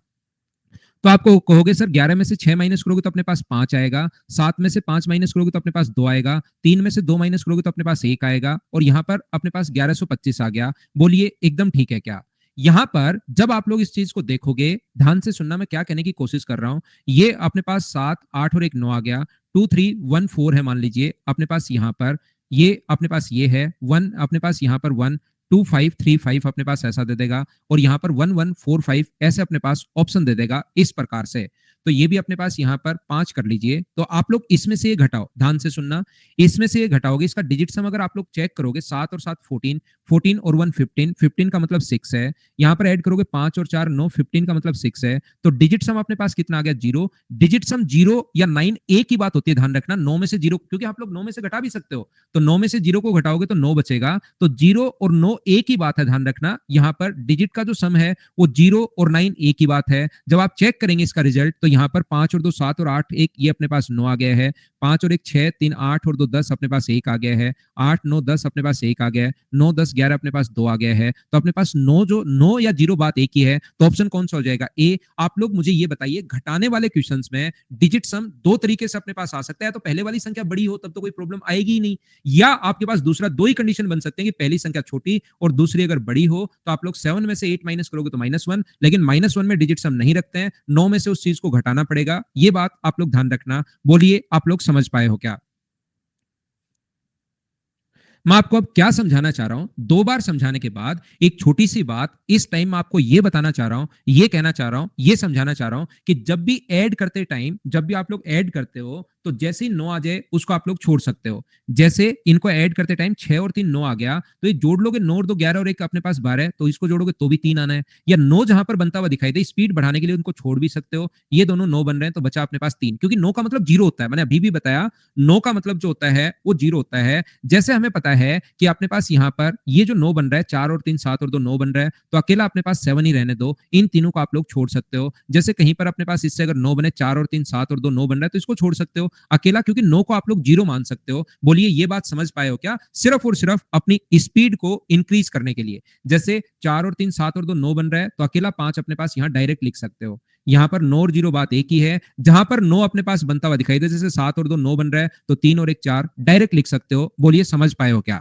तो आपको कहोगे सर 11 में से 6 माइनस करोगे तो अपने पास 5 आएगा, 7 में से 5 माइनस करोगे तो अपने पास 2 आएगा, 3 में से 2 माइनस करोगे तो अपने पास 1 आएगा, और यहां पर अपने पास 1125 आ गया। बोलिए एकदम ठीक है क्या। यहां पर जब आप लोग इस चीज को देखोगे, ध्यान से सुनना मैं क्या कहने की कोशिश कर रहा हूं, ये अपने पास 7 8 और एक 9 आ गया, 2314 है मान लीजिए अपने पास, यहां पर ये अपने पास ये है 1, अपने पास यहां पर 1 2535 अपने पास ऐसा दे देगा, और यहां पर 1145 ऐसे अपने पास ऑप्शन दे देगा इस प्रकार से। तो ये भी अपने पास यहां पर 5 कर लीजिए। तो आप लोग इसमें से ये घटाओ, ध्यान से सुनना, इसमें से ये घटाओगे, इसका डिजिट सम अगर आप लोग चेक करोगे 7 और 7 14, 14 और 1 15, 15 का मतलब 6 है। यहां पर ऐड करोगे 5 और 4 9, 15 का मतलब 6 है। तो डिजिट सम अपने पास कितना आ गया 0। डिजिट सम 0 या 9 एक ही बात होती है, ध्यान रखना। 9 में से 0, क्योंकि आप लोग 9 में से घटा भी सकते हो, तो 9 में से 0 को घटाओगे तो 9 बचेगा। तो 0 और 9 एक ही बात है, ध्यान रखना। यहां पर डिजिट का जो सम है वो 0 और 9 एक ही बात है। जब आप चेक करेंगे इसका रिजल्ट, तो यहां पर 5 और 2 7 और 8 1, ये अपने पास 9 आ गया है। 5 और 1 6, 3 8 और 2 10 अपने पास 1 आ गया है। 8 9 10 अपने पास 1 आ गया है। 9 10 11 अपने पास 2 आ गया है। तो अपने पास 9 जो 9 या 0 बात एक ही है, तो ऑप्शन कौन सा हो जाएगा, ए। आप लोग मुझे ये बताइए, घटाने वाले क्वेश्चंस में डिजिट सम दो तरीके से अपने पास आ सकता है, तो पहले वाली संख्या बड़ी हो तब तो कोई प्रॉब्लम आएगी ही नहीं, या आपके पास दूसरा दो ही कंडीशन बन सकते हैं कि पहली संख्या छोटी और दूसरी अगर बड़ी हो, तो आप लोग 7 में से 8 माइनस करोगे तो -1, लेकिन -1 में डिजिट सम नहीं रखते हैं, 9 में से उस चीज को घटाना पड़ेगा। ये बात आप लोग ध्यान रखना। बोलिए आप लोग समझ पाए हो क्या। मैं आपको अब क्या समझाना चाह रहा हूं, 2 बार समझाने के बाद एक छोटी सी बात इस टाइम मैं आपको ये बताना चाह रहा हूं, ये कहना चाह रहा हूं, ये समझाना चाह रहा हूं कि जब भी ऐड करते टाइम, जब भी आप लोग ऐड करते हो, तो जैसे ही 9 आ जाए उसको आप लोग छोड़ सकते हो। जैसे इनको ऐड करते टाइम 6 और 3 9 आ गया, तो ये जोड़ लोगे, 9 और 2 11 और एक अपने पास 12 है, तो इसको जोड़ोगे तो भी 3 आना है। या 9 जहां पर बनता हुआ दिखाई दे, स्पीड बढ़ाने के लिए उनको छोड़ भी सकते हो। ये दोनों 9 बन रहे हैं तो बचा अपने पास 3, क्योंकि 9 का मतलब 0 होता है। मैंने अभी भी बताया 9 का मतलब जो होता है वो 0 होता है। जैसे हमें पता है कि अपने पास यहाँ पर ये जो 9 बन रहा है, 4 और 3 7 और 2 9 बन रहा है, तो अकेला अपने पास 7 ही रहने दो। इन तीनों को आप लोग छोड़ सकते हो। जैसे कहीं पर अपने पास इससे अगर 9 बने, 4 और 3 7 और 2 9 बन रहा है, तो इसको छोड़ सकते हो अकेला, क्योंकि 9 को आप लोग 0 मान सकते हो। बोलिए ये बात समझ पाए हो क्या, सिर्फ और सिर्फ अपनी स्पीड को इंक्रीज करने के लिए। जैसे 4 और 3 7 और 2 9 बन रहा है, तो अकेला 5 अपने पास यहाँ डायरेक्ट लिख सकते हो। यहाँ पर 9 और 0 बात एक ही है। जहां पर 9 अपने पास बनता हुआ दिखाई दे, जैसे 7 और 2 9 बन रहा है, तो 3 और 1 4 डायरेक्ट लिख सकते हो। बोलिए समझ पाए हो क्या।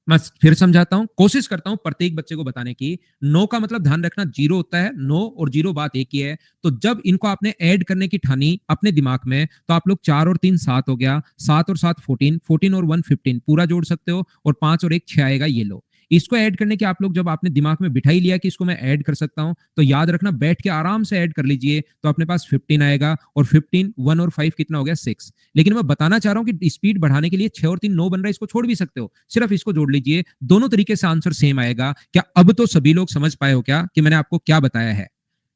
मैं फिर समझाता हूं, कोशिश करता हूं प्रत्येक बच्चे को बताने की। 9 का मतलब ध्यान रखना 0 होता है, 9 और 0 बात एक ही है। तो जब इनको आपने ऐड करने की ठानी अपने दिमाग में, तो आप लोग 4 और 3 7 हो गया, 7 और 7 14, 14 और 1 15 पूरा जोड़ सकते हो, और 5 और 1 6 आएगा, ये लो। इसको ऐड करने के आप लोग जब आपने दिमाग में बिठा ही लिया कि इसको मैं ऐड कर सकता हूं, तो याद रखना बैठ के आराम से ऐड कर लीजिए, तो अपने पास 15 आएगा, और 15 1 और 5 कितना हो गया 6। लेकिन मैं बताना चाह रहा हूं कि स्पीड बढ़ाने के लिए 6 और 3 9 बन रहा है, इसको छोड़ भी सकते हो, सिर्फ इसको जोड़ लीजिए, दोनों तरीके से आंसर सेम आएगा। क्या अब तो सभी लोग समझ पाए हो क्या कि मैंने आपको क्या बताया है?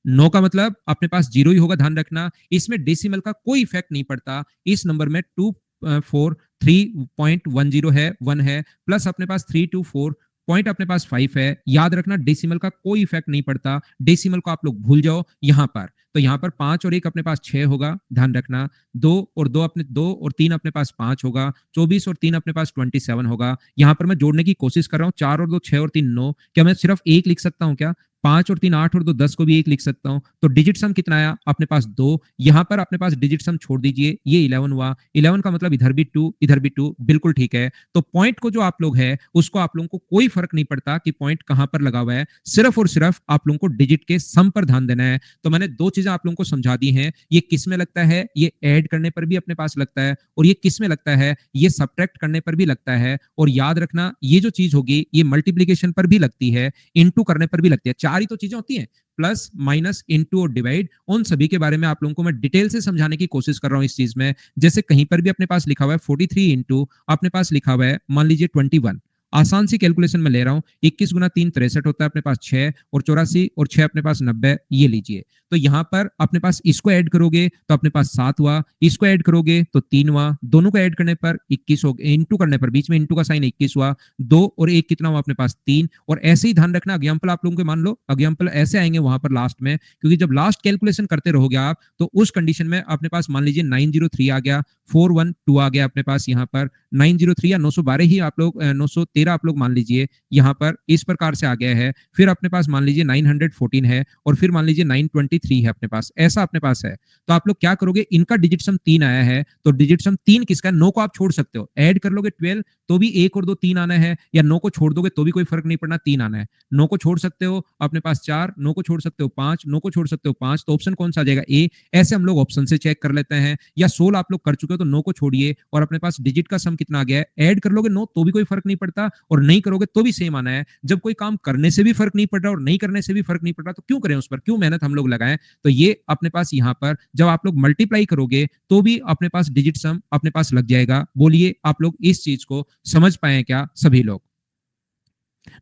9 का मतलब अपने पास 0 ही होगा, ध्यान रखना, इसमें डेसिमल का कोई इफेक्ट नहीं पड़ता। इस नंबर में 2 4 3.10 है, 1 है, प्लस अपने पास 324 पॉइंट अपने पास 5 है। याद रखना डेसिमल का कोई इफेक्ट नहीं पड़ता, डेसिमल को आप लोग भूल जाओ यहां पर। तो यहां पर 5 और 1 अपने पास 6 होगा, ध्यान रखना। 2 और 2 और 3 अपने पास 5 होगा, 24 और 3 अपने पास 27 होगा। यहां पर मैं जोड़ने की कोशिश कर रहा हूं, 4 और 2 6 और 3 9। क्या मैं सिर्फ एक लिख सकता हूं क्या? 5 और 3 8 और 2 10 को भी एक लिख सकता हूं। तो डिजिट सम कितना आया अपने पास 2। यहां पर अपने पास डिजिट सम छोड़ दीजिए, ये 11 हुआ। 11 का मतलब इधर भी 2 इधर भी 2, बिल्कुल ठीक है। तो पॉइंट को जो आप लोग है उसको आप लोगों को कोई फर्क नहीं पड़ता कि पॉइंट कहां पर लगा हुआ है, सिर्फ और सिर्फ आप लोगों को डिजिट के सम पर ध्यान देना है। तो मैंने दो चीजें आप लोगों को समझा दी हैं, ये किस में लगता है, ये ऐड करने पर भी अपने पास लगता है, और ये किस में लगता है, ये सब्ट्रैक्ट करने पर भी लगता है। और याद रखना ये जो चीज होगी ये मल्टीप्लीकेशन पर भी लगती है, इनटू करने पर भी लगती है। चार ही तो चीजें होती हैं, प्लस माइनस इनटू और डिवाइड। उन सभी के बारे में आप लोगों को मैं डिटेल से समझाने की कोशिश कर रहा हूं इस चीज में। जैसे कहीं पर भी अपने पास लिखा हुआ है 43 इंटू अपने पास लिखा हुआ है मान लीजिए 21, आसान सी कैलकुलेशन में ले रहा हूं, 21 गुना 3 63 होता है अपने पास 6, और 84 और 6 अपने पास 90, ये लीजिए। तो यहां पर अपने पास इसको ऐड करोगे तो अपने पास 7 हुआ, इसको ऐड करोगे तो 3 हुआ, दोनों को ऐड करने पर 21 हो गया, इंटू करने पर बीच में इंटू का साइन 21 हुआ, 2 और 1 कितना हुआ अपने पास 3। और ऐसे ही ध्यान रखना एग्जाम्पल आप लोगों के मान लो एग्जाम्पल ऐसे आएंगे वहां पर लास्ट में, क्योंकि जब लास्ट कैलकुलेशन करते रहोगे आप तो उस कंडीशन में अपने पास मान लीजिए 903 आ गया, 412 आ गया अपने पास यहाँ पर 903 या 912 ही आप लोग 913 आप लोग मान लीजिए यहाँ पर इस प्रकार से आ गया है। फिर अपने पास मान लीजिए 914 है, और फिर मान लीजिए 923 है अपने पास, ऐसा अपने पास है। तो आप लोग क्या करोगे, इनका डिजिट सम 3 आया है, तो डिजिट सम 3 किसका है, 9 को आप छोड़ सकते हो, ऐड कर लोगे 12 तो भी 1 और 2 3 आना है, या 9 को छोड़ दोगे तो भी कोई फर्क नहीं पड़ना, 3 आना है। 9 को छोड़ सकते हो अपने पास 4, 9 को छोड़ सकते हो 5, 9 को छोड़ सकते हो 5, तो ऑप्शन कौन सा आ जाएगा, ए। ऐसे हम लोग ऑप्शन से चेक कर लेते हैं। या 16 आप लोग कर चुके हो तो 9 को छोड़िए, और अपने पास डिजिट का सम कितना आ गया है, ऐड कर लोगे 9 तो भी कोई फर्क नहीं पड़ता, और नहीं करोगे तो भी सेम आना है। जब कोई काम करने से भी फर्क नहीं पड़ रहा और नहीं करने से भी फर्क नहीं पड़ रहा, तो क्यों करें उस पर, क्यों मेहनत हम लोग लगाएं। तो ये अपने पास यहाँ पर जब आप लोग मल्टीप्लाई करोगे तो भी अपने पास डिजिट सम अपने पास लग जाएगा। बोलिए आप लोग इस चीज को समझ पाए क्या सभी लोग?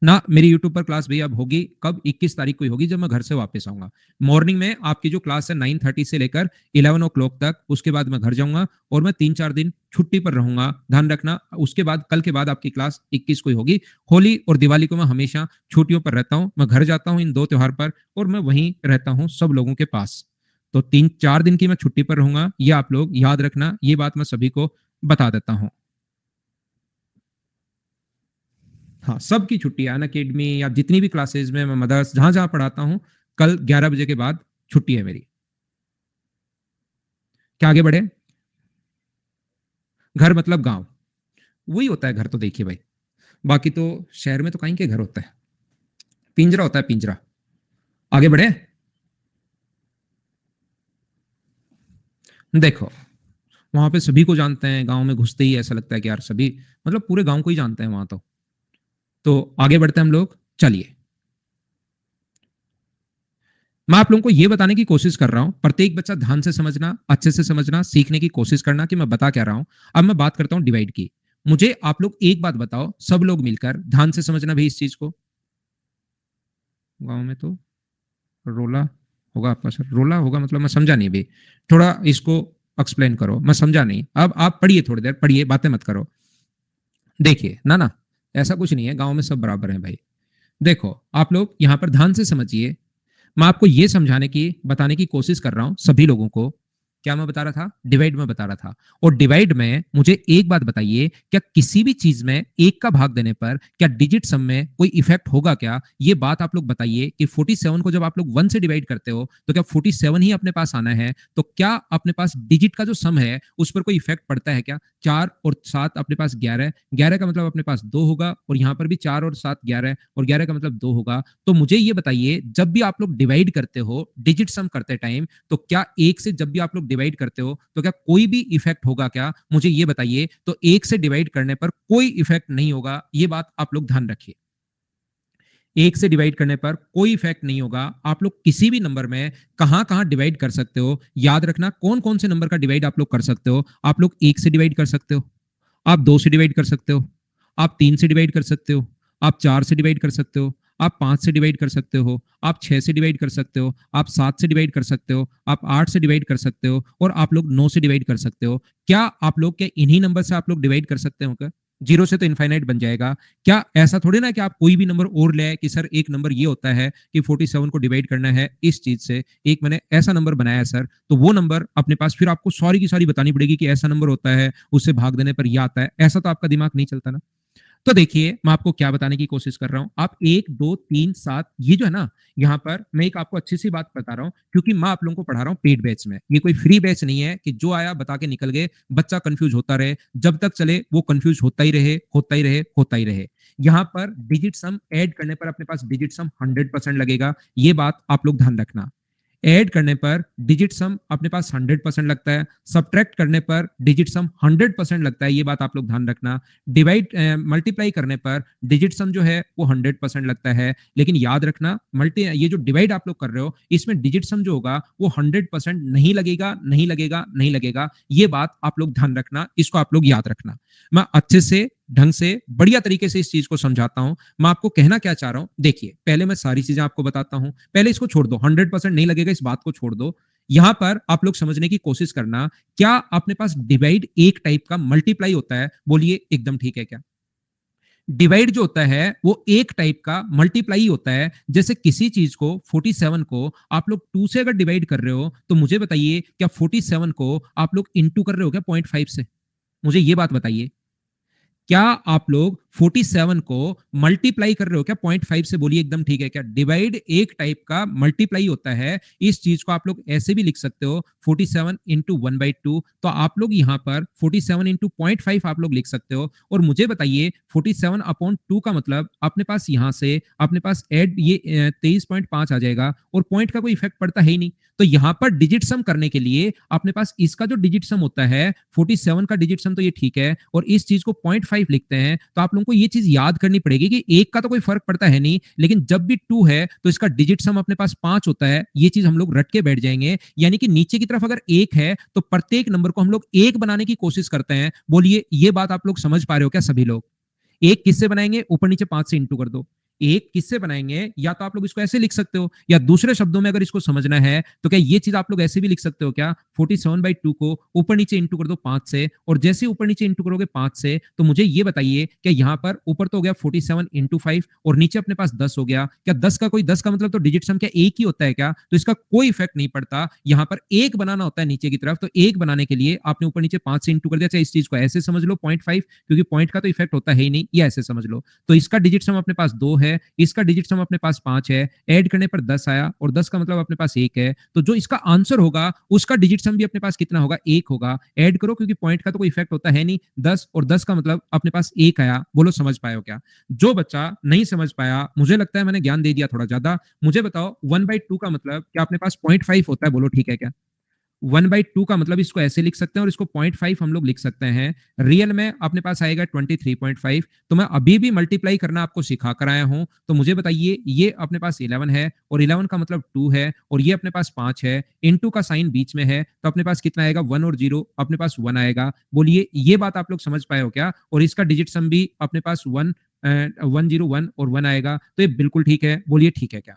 ना मेरी यूट्यूब पर क्लास भैया अब होगी कब, 21 तारीख को ही होगी, जब मैं घर से वापस आऊंगा। मॉर्निंग में आपकी जो क्लास है 9:30 से लेकर 11 o'clock तक, उसके बाद मैं घर जाऊंगा, और मैं 3-4 दिन छुट्टी पर रहूंगा, ध्यान रखना। उसके बाद कल के बाद आपकी क्लास 21 को ही होगी। होली और दिवाली को मैं हमेशा छुट्टियों पर रहता हूँ, मैं घर जाता हूँ इन दो त्योहार पर, और मैं वहीं रहता हूँ सब लोगों के पास। तो 3-4 दिन की मैं छुट्टी पर रहूंगा, ये आप लोग याद रखना, ये बात मैं सभी को बता देता हूँ। हाँ, सबकी छुट्टी है, अन अकेडमी या जितनी भी क्लासेज में मैं मदर्स जहां जहां पढ़ाता हूँ, कल 11 बजे के बाद छुट्टी है मेरी। क्या आगे बढ़े? घर मतलब गांव, वही होता है घर, तो देखिए भाई, बाकी तो शहर में तो कहीं के घर होता है, पिंजरा होता है पिंजरा। आगे बढ़े, देखो वहां पे सभी को जानते हैं, गांव में घुसते ही ऐसा लगता है कि यार सभी, मतलब पूरे गांव को ही जानते हैं वहां तो आगे बढ़ते हैं हम लोग, चलिए। मैं आप लोगों को यह बताने की कोशिश कर रहा हूं, प्रत्येक बच्चा ध्यान से समझना, अच्छे से समझना, सीखने की कोशिश करना कि मैं बता क्या रहा हूं। अब मैं बात करता हूं डिवाइड की। मुझे आप लोग एक बात बताओ, सब लोग मिलकर ध्यान से समझना भी इस चीज को। गांव में तो रोला होगा आपका सर, रोला होगा मतलब मैं समझा नहीं भी, थोड़ा इसको एक्सप्लेन करो, मैं समझा नहीं। अब आप पढ़िए, थोड़ी देर पढ़िए, बातें मत करो। देखिए ना ना, ऐसा कुछ नहीं है, गांव में सब बराबर हैं भाई। देखो आप लोग यहां पर ध्यान से समझिए, मैं आपको यह समझाने की बताने की कोशिश कर रहा हूं सभी लोगों को क्या मैं बता रहा था? डिवाइड में बता रहा था। और डिवाइड में मुझे एक बात बताइए, क्या किसी भी चीज में एक का भाग देने पर क्या डिजिट सम में कोई इफेक्ट होगा क्या? ये बात आप लोग बताइए कि 47 को जब आप लोग 1 से डिवाइड करते हो तो क्या 47 ही अपने पास आना है? तो क्या अपने पास डिजिट का जो सम है उस पर कोई इफेक्ट पड़ता है क्या? 4 और 7 अपने पास 11, 11 का मतलब अपने पास 2 होगा, और यहाँ पर भी 4 और 7 11, और 11 का मतलब 2 होगा। तो मुझे ये बताइए, जब भी आप लोग डिवाइड करते हो डिजिट सम करते टाइम, तो क्या एक से जब भी आप लोग डिवाइड करते हो तो क्या कोई भी इफेक्ट होगा क्या? मुझे ये बताइए। तो एक से डिवाइड करने पर कोई इफेक्ट नहीं होगा, ये बात आप लोग ध्यान रखिए। एक से डिवाइड करने पर कोई इफेक्ट नहीं होगा। आप लोग किसी भी नंबर में कहां कहां डिवाइड कर सकते हो, याद रखना कौन कौन से नंबर का डिवाइड आप लोग कर सकते हो। आप लोग एक से डिवाइड कर सकते हो, आप दो से डिवाइड कर सकते हो, आप तीन से डिवाइड कर सकते हो, आप चार से डिवाइड कर सकते हो, आप पांच से डिवाइड कर सकते हो, आप छह से डिवाइड कर सकते हो, आप सात से डिवाइड कर सकते हो, आप आठ से डिवाइड कर सकते हो, और आप लोग नौ से डिवाइड कर सकते हो। क्या आप लोग के इन्हीं नंबर से आप लोग डिवाइड कर सकते हो क्या? जीरो से तो इनफाइनाइट बन जाएगा। क्या ऐसा थोड़ी ना कि आप कोई भी नंबर और ले कि सर एक नंबर ये होता है कि 47 को डिवाइड करना है इस चीज से, एक मैंने ऐसा नंबर बनाया है सर, तो वो नंबर अपने पास फिर आपको सारी की सारी बतानी पड़ेगी कि ऐसा नंबर होता है, उससे भाग देने पर ये आता है। ऐसा तो आपका दिमाग नहीं चलता ना। तो देखिए मैं आपको क्या बताने की कोशिश कर रहा हूं। आप एक दो तीन सात, ये जो है ना, यहाँ पर मैं एक आपको अच्छी सी बात बता रहा हूँ, क्योंकि मैं आप लोगों को पढ़ा रहा हूँ पेड बैच में। ये कोई फ्री बैच नहीं है कि जो आया बता के निकल गए, बच्चा कंफ्यूज होता रहे, जब तक चले वो कंफ्यूज होता ही रहे, होता ही रहे, होता ही रहे। यहाँ पर डिजिट सम ऐड करने पर अपने पास डिजिट सम 100% लगेगा, ये बात आप लोग ध्यान रखना। ऐड करने पर डिजिट सम अपने पास 100% लगता है, सब्ट्रैक्ट करने पर डिजिट सम 100% लगता है, ये बात आप लोग ध्यान रखना। डिवाइड मल्टीप्लाई करने पर डिजिट सम जो है वो 100% लगता है, लेकिन याद रखना मल्टी ये जो डिवाइड आप लोग कर रहे हो इसमें डिजिट सम जो होगा वो 100% नहीं लगेगा, नहीं लगेगा, नहीं लगेगा, ये बात आप लोग ध्यान रखना, इसको आप लोग याद रखना। मैं अच्छे से ढंग से बढ़िया तरीके से इस चीज को समझाता हूं। मैं आपको कहना क्या चाह रहा हूं, देखिए पहले मैं सारी चीजें आपको बताता हूं, पहले इसको छोड़ दो, 100% नहीं लगेगा इस बात को छोड़ दो। यहां पर आप लोग समझने की कोशिश करना, क्या अपने पास डिवाइड एक टाइप का मल्टीप्लाई होता है? बोलिए एकदम ठीक है क्या? डिवाइड जो होता है वो एक टाइप का मल्टीप्लाई होता है। जैसे किसी चीज को 47 को आप लोग 2 से अगर डिवाइड कर रहे हो तो मुझे बताइए क्या 47 को आप लोग इंटू कर रहे हो क्या 0.5 से? मुझे ये बात बताइए, क्या आप लोग 47 को मल्टीप्लाई कर रहे हो क्या 0.5 से? बोलिए एकदम ठीक है क्या? डिवाइड एक टाइप का मल्टीप्लाई होता है। इस चीज को आप लोग ऐसे भी लिख सकते हो 47 इंटू 1/2। तो आप लोग यहाँ पर 47 इंटू 0.5 आप लोग लिख सकते हो। और मुझे बताइए 47 अपॉन 2 का मतलब अपने पास यहाँ से अपने पास एड ये 23.5 आ जाएगा, और पॉइंट का कोई इफेक्ट पड़ता है ही नहीं। तो यहाँ पर डिजिट सम करने के लिए अपने पास इसका जो डिजिट सम होता है 47 का डिजिट सम, तो ये ठीक है, और इस चीज को 0.5 लिखते हैं। तो आप लोगों को ये चीज याद करनी पड़ेगी कि एक का तो कोई फर्क पड़ता है नहीं, लेकिन जब भी 2 है तो इसका डिजिट सम अपने पास 5 होता है। ये चीज हम लोग रट के बैठ जाएंगे, यानी कि नीचे की तरफ अगर एक है तो प्रत्येक नंबर को हम लोग एक बनाने की कोशिश करते हैं। बोलिए ये बात आप लोग समझ पा रहे हो क्या सभी लोग? एक किससे बनाएंगे? ऊपर नीचे 5 से इंटू कर दो। एक किससे बनाएंगे? या तो आप लोग इसको ऐसे लिख सकते हो, या दूसरे शब्दों में अगर इसको समझना है तो क्या ये चीज आप लोग ऐसे भी लिख सकते हो क्या? 47/2 को ऊपर नीचे इंटू कर दो 5 से, और जैसे ऊपर नीचे इंटू करोगे 5 से तो मुझे ये बताइए क्या यहाँ पर ऊपर तो हो गया 47 इंटू 5, और नीचे अपने पास 10 हो गया। क्या 10 का कोई 10 का मतलब तो डिजिट सम क्या एक ही होता है क्या? तो इसका कोई इफेक्ट नहीं पड़ता। यहाँ पर एक बनाना होता है नीचे की तरफ, तो एक बनाने के लिए आपने ऊपर नीचे 5 से इंटू कर दिया। चाहे इस चीज को ऐसे समझ लो 0.5, क्योंकि पॉइंट का तो इफेक्ट होता है ही नहीं, ये ऐसे समझ लो। तो इसका डिजिट सम अपने पास 2 है, इसका डिजिट सम अपने पास 5 है, ऐड करने पर 10 आया, और 10 का मतलब अपने पास 1 है। तो जो इसका आंसर होगा उसका डिजिट सम भी अपने पास कितना होगा? 1 होगा। ऐड करो, क्योंकि पॉइंट का तो कोई इफेक्ट होता है नहीं, 10 और 10 का मतलब अपने पास 1 आया। बोलो समझ पाए हो क्या? जो बच्चा नहीं समझ पाया, मुझे लगता है मैंने ज्ञान दे दिया थोड़ा ज्यादा। मुझे बताओ 1/2 का मतलब क्या अपने पास 0.5 होता है? बोलो ठीक है क्या? 1/2 का मतलब इसको ऐसे लिख सकते हैं, और इसको 0.5 हम लोग लिख सकते हैं। रियल में अपने पास आएगा 23.5। तो मैं अभी भी मल्टीप्लाई करना आपको सिखा कर आया हूं। तो मुझे बताइए ये अपने पास 11 है, और 11 का मतलब 2 है, और ये अपने पास 5 है, इनटू का साइन बीच में है, तो अपने पास कितना आएगा? 1 और 0, अपने पास 1 आएगा। बोलिए ये बात आप लोग समझ पाए हो क्या? और इसका डिजिट सम भी अपने पास 101 और 1 आएगा। तो ये बिल्कुल ठीक है। बोलिए ठीक है क्या?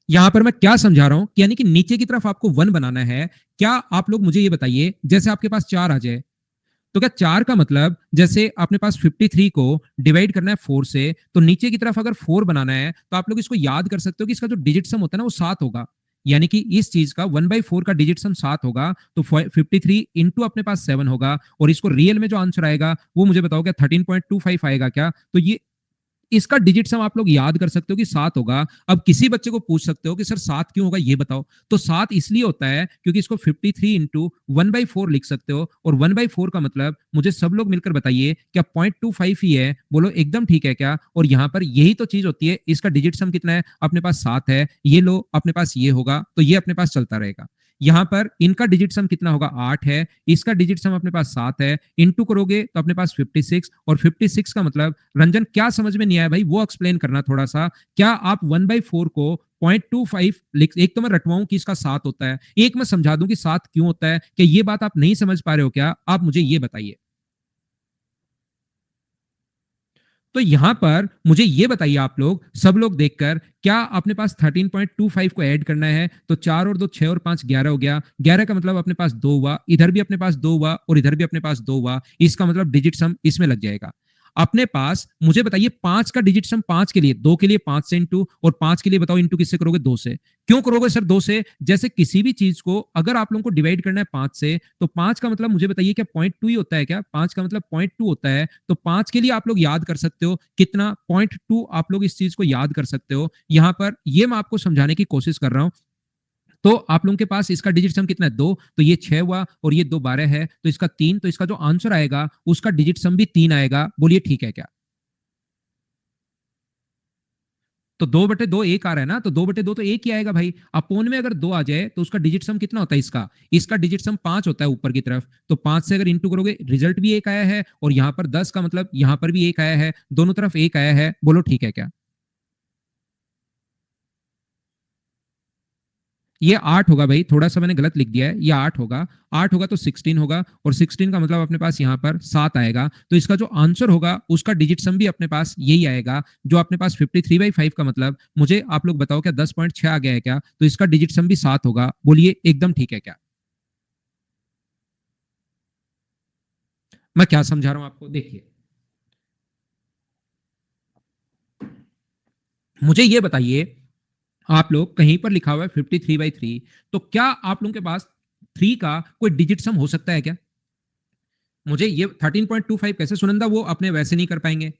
यहां पर मैं क्या समझा रहा हूं कि यानी कि नीचे की तरफ आपको 1 बनाना है। क्या आप लोग मुझे ये बताइए, जैसे आपके पास 4 आ जाए, तो क्या 4 का मतलब जैसे अपने पास 53 को डिवाइड करना है 4 से, तो नीचे की तरफ अगर 4 बनाना है तो आप लोग इसको याद कर सकते हो कि इसका जो डिजिट सम होता है ना वो 7 होगा। यानी कि इस चीज का 1/4 का डिजिट सम 7 होगा, तो 53 इंटू अपने पास 7 होगा, और इसको रियल में जो आंसर आएगा वो मुझे बताओ क्या 13.25 आएगा क्या? तो ये इसका डिजिट सम आप लोग याद कर सकते हो कि 7 होगा। अब किसी बच्चे को पूछ सकते हो कि सर 7 क्यों होगा ये बताओ। तो 7 इसलिए होता है क्योंकि इसको 53 इंटू 1/4 लिख सकते हो, और 1/4 का मतलब मुझे सब लोग मिलकर बताइए क्या 0.25 ही है? बोलो एकदम ठीक है क्या? और यहाँ पर यही तो चीज होती है, इसका डिजिट सम कितना है? अपने पास 7 है, ये लो अपने पास ये होगा, तो ये अपने पास चलता रहेगा। यहाँ पर इनका डिजिट सम कितना होगा? 8 है, इसका डिजिट सम अपने पास 7 है, इंटू करोगे तो अपने पास 56, और 56 का मतलब रंजन क्या समझ में नहीं आया भाई वो एक्सप्लेन करना थोड़ा सा। क्या आप 1/4 को 0.25 लिख, एक तो मैं रटवाऊं कि इसका 7 होता है, एक मैं समझा दूं कि 7 क्यों होता है, कि ये बात आप नहीं समझ पा रहे हो क्या? आप मुझे ये बताइए। तो यहां पर मुझे ये बताइए आप लोग सब लोग देखकर, क्या अपने पास 13.25 को ऐड करना है? तो 4 और 2 6 और 5 11 हो गया, 11 का मतलब अपने पास 2 हुआ, इधर भी अपने पास 2 हुआ, और इधर भी अपने पास 2 हुआ, इसका मतलब डिजिट सम इसमें लग जाएगा। अपने पास मुझे बताइए 5 का डिजिट सम 5 के लिए, 2 के लिए 5 से इंटू, और 5 के लिए बताओ इंटू किससे करोगे? 2 से। क्यों करोगे सर 2 से? जैसे किसी भी चीज को अगर आप लोगों को डिवाइड करना है 5 से, तो 5 का मतलब मुझे बताइए क्या 0.2 ही होता है क्या? 5 का मतलब 0.2 होता है, तो 5 के लिए आप लोग याद कर सकते हो कितना? 0.2 आप लोग इस चीज को याद कर सकते हो। यहां पर ये मैं आपको समझाने की कोशिश कर रहा हूं। तो आप लोगों के पास इसका डिजिट सम कितना है? 2, तो ये 6 हुआ, और ये 2 12 है, तो इसका 3, तो इसका जो आंसर आएगा उसका डिजिट सम भी 3 आएगा। बोलिए ठीक है क्या? तो 2/2 एक आ रहा है ना, तो 2/2 तो एक ही आएगा भाई। अपोन में अगर 2 आ जाए तो उसका डिजिट सम कितना होता है? इसका इसका डिजिट सम 5 होता है ऊपर की तरफ, तो 5 से अगर इंटू करोगे रिजल्ट भी एक आया है, और यहां पर 10 का मतलब यहां पर भी एक आया है, दोनों तरफ एक आया है। बोलो ठीक है क्या? ये 8 होगा भाई, थोड़ा सा मैंने गलत लिख दिया है, ये 8 होगा। 8 होगा तो 16 होगा, और 16 का मतलब अपने पास यहाँ पर 7 आएगा, तो इसका जो आंसर होगा उसका डिजिट सम भी अपने पास यही आएगा, जो अपने पास 53/5 का मतलब मुझे आप लोग बताओ क्या 10.6 आ गया है क्या? तो इसका डिजिट सम भी 7 होगा। बोलिए एकदम ठीक है क्या? मैं क्या समझा रहा हूं आपको? देखिए, मुझे ये बताइए, आप लोग कहीं पर लिखा हुआ है 53/3, तो क्या आप लोगों के पास 3 का कोई डिजिट सम हो सकता है क्या? मुझे ये 13.25 कैसे सुनंदा वो अपने वैसे नहीं कर पाएंगे।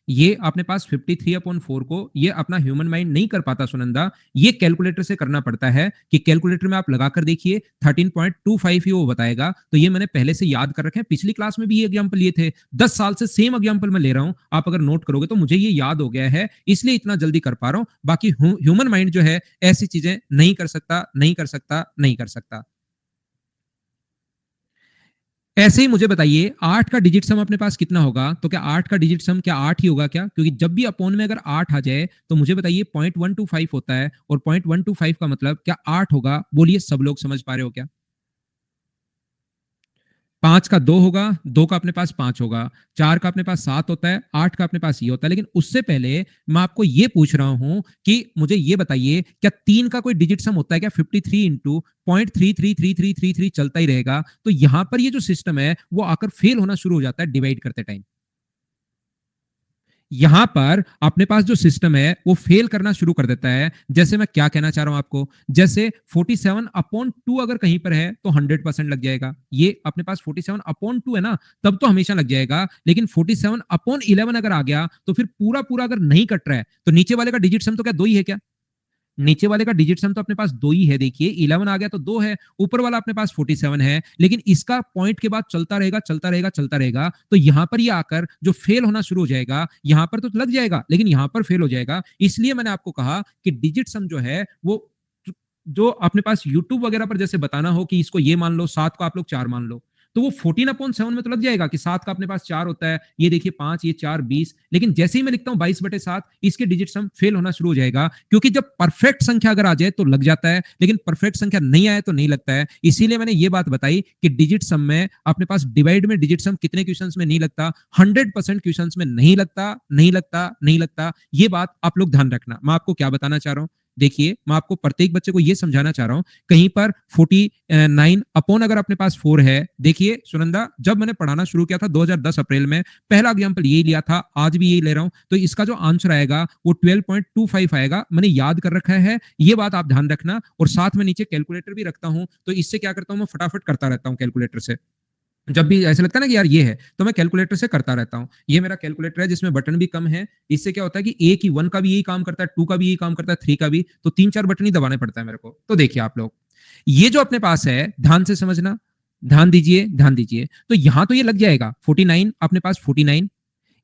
ये अपने पास 53/4 को ये अपना ह्यूमन माइंड नहीं कर पाता सुनंदा, ये कैलकुलेटर से करना पड़ता है, कि कैलकुलेटर में आप लगाकर देखिए 13.25 ही वो बताएगा। तो ये मैंने पहले से याद कर रखे हैं, पिछली क्लास में भी ये एग्जांपल लिए थे, 10 साल से सेम एग्जांपल मैं ले रहा हूं। आप अगर नोट करोगे तो मुझे ये याद हो गया है, इसलिए इतना जल्दी कर पा रहा हूं। बाकी ह्यूमन माइंड जो है ऐसी चीजें नहीं कर सकता, नहीं कर सकता, नहीं कर सकता। ऐसे ही मुझे बताइए 8 का डिजिट सम अपने पास कितना होगा? तो क्या 8 का डिजिट सम क्या 8 ही होगा क्या? क्योंकि जब भी अपोन में अगर 8 आ जाए तो मुझे बताइए 0.125 होता है, और 0.125 का मतलब क्या 8 होगा? बोलिए सब लोग समझ पा रहे हो क्या? 5 का 2 होगा, 2 का अपने पास 5 होगा, 4 का अपने पास 7 होता है, 8 का अपने पास ये होता है। लेकिन उससे पहले मैं आपको ये पूछ रहा हूं कि मुझे ये बताइए क्या 3 का कोई डिजिट सम होता है क्या? 53 इंटू 0.333333 चलता ही रहेगा। तो यहां पर ये जो सिस्टम है वो आकर फेल होना शुरू हो जाता है डिवाइड करते टाइम। यहां पर अपने पास जो सिस्टम है वो फेल करना शुरू कर देता है। जैसे मैं क्या कहना चाह रहा हूं आपको, जैसे 47/2 अगर कहीं पर है तो 100% लग जाएगा। ये अपने पास 47/2 है ना, तब तो हमेशा लग जाएगा। लेकिन 47/11 अगर आ गया तो फिर पूरा पूरा अगर नहीं कट रहा है तो नीचे वाले का डिजिट सम तो क्या 2 ही है क्या? नीचे वाले का डिजिट सम तो अपने पास 2 ही है। देखिए 11 आ गया तो 2 है, ऊपर वाला अपने पास 47 है, लेकिन इसका पॉइंट के बाद चलता रहेगा, चलता रहेगा, चलता रहेगा। तो यहां पर ये आकर जो फेल होना शुरू हो जाएगा, यहां पर तो लग जाएगा लेकिन यहां पर फेल हो जाएगा। इसलिए मैंने आपको कहा कि डिजिट सम जो है वो जो अपने पास यूट्यूब वगैरह पर जैसे बताना हो कि इसको ये मान लो, 7 को आप लोग 4 मान लो, तो वो 14/7 में तो लग जाएगा कि 7 का अपने पास 4 होता है, ये देखिए 5, ये 4 20। लेकिन जैसे ही मैं लिखता हूं 22/7, इसके डिजिट सम फेल होना शुरू हो जाएगा, क्योंकि जब परफेक्ट संख्या अगर आ जाए तो लग जाता है, लेकिन परफेक्ट संख्या नहीं आए तो नहीं लगता है। इसीलिए मैंने ये बात बताई कि डिजिट सम में अपने पास डिवाइड में डिजिट सम कितने क्वेश्चंस में नहीं लगता? 100% क्वेश्चंस में नहीं लगता, नहीं लगता, नहीं लगता। ये बात आप लोग ध्यान रखना। मैं आपको क्या बताना चाह रहा हूं, देखिए मैं आपको प्रत्येक बच्चे को ये समझाना चाह रहा हूं, कहीं पर 49 अपॉन अगर अपने पास 4 है। देखिए सुनंदा, जब मैंने पढ़ाना शुरू किया था 2010 अप्रैल में, पहला एग्जाम्पल यही लिया था, आज भी यही ले रहा हूं, तो इसका जो आंसर आएगा वो 12.25 आएगा। मैंने याद कर रखा है, ये बात आप ध्यान रखना। और साथ में नीचे कैलकुलेटर भी रखता हूं, तो इससे क्या करता हूं, मैं फटाफट करता रहता हूं कैलकुलेटर से। जब भी ऐसा लगता है ना कि यार ये है, तो मैं कैलकुलेटर से करता रहता हूं। ये मेरा कैलकुलेटर है जिसमें बटन भी कम है। इससे क्या होता है कि एक ही 1 का भी यही काम करता है, 2 का भी यही काम करता है, 3 का भी, तो 3-4 बटन ही दबाने पड़ता है मेरे को। तो देखिए आप लोग, ये जो अपने पास है, ध्यान से समझना, ध्यान दीजिए, ध्यान दीजिए। तो यहां तो ये लग जाएगा 49, अपने पास 49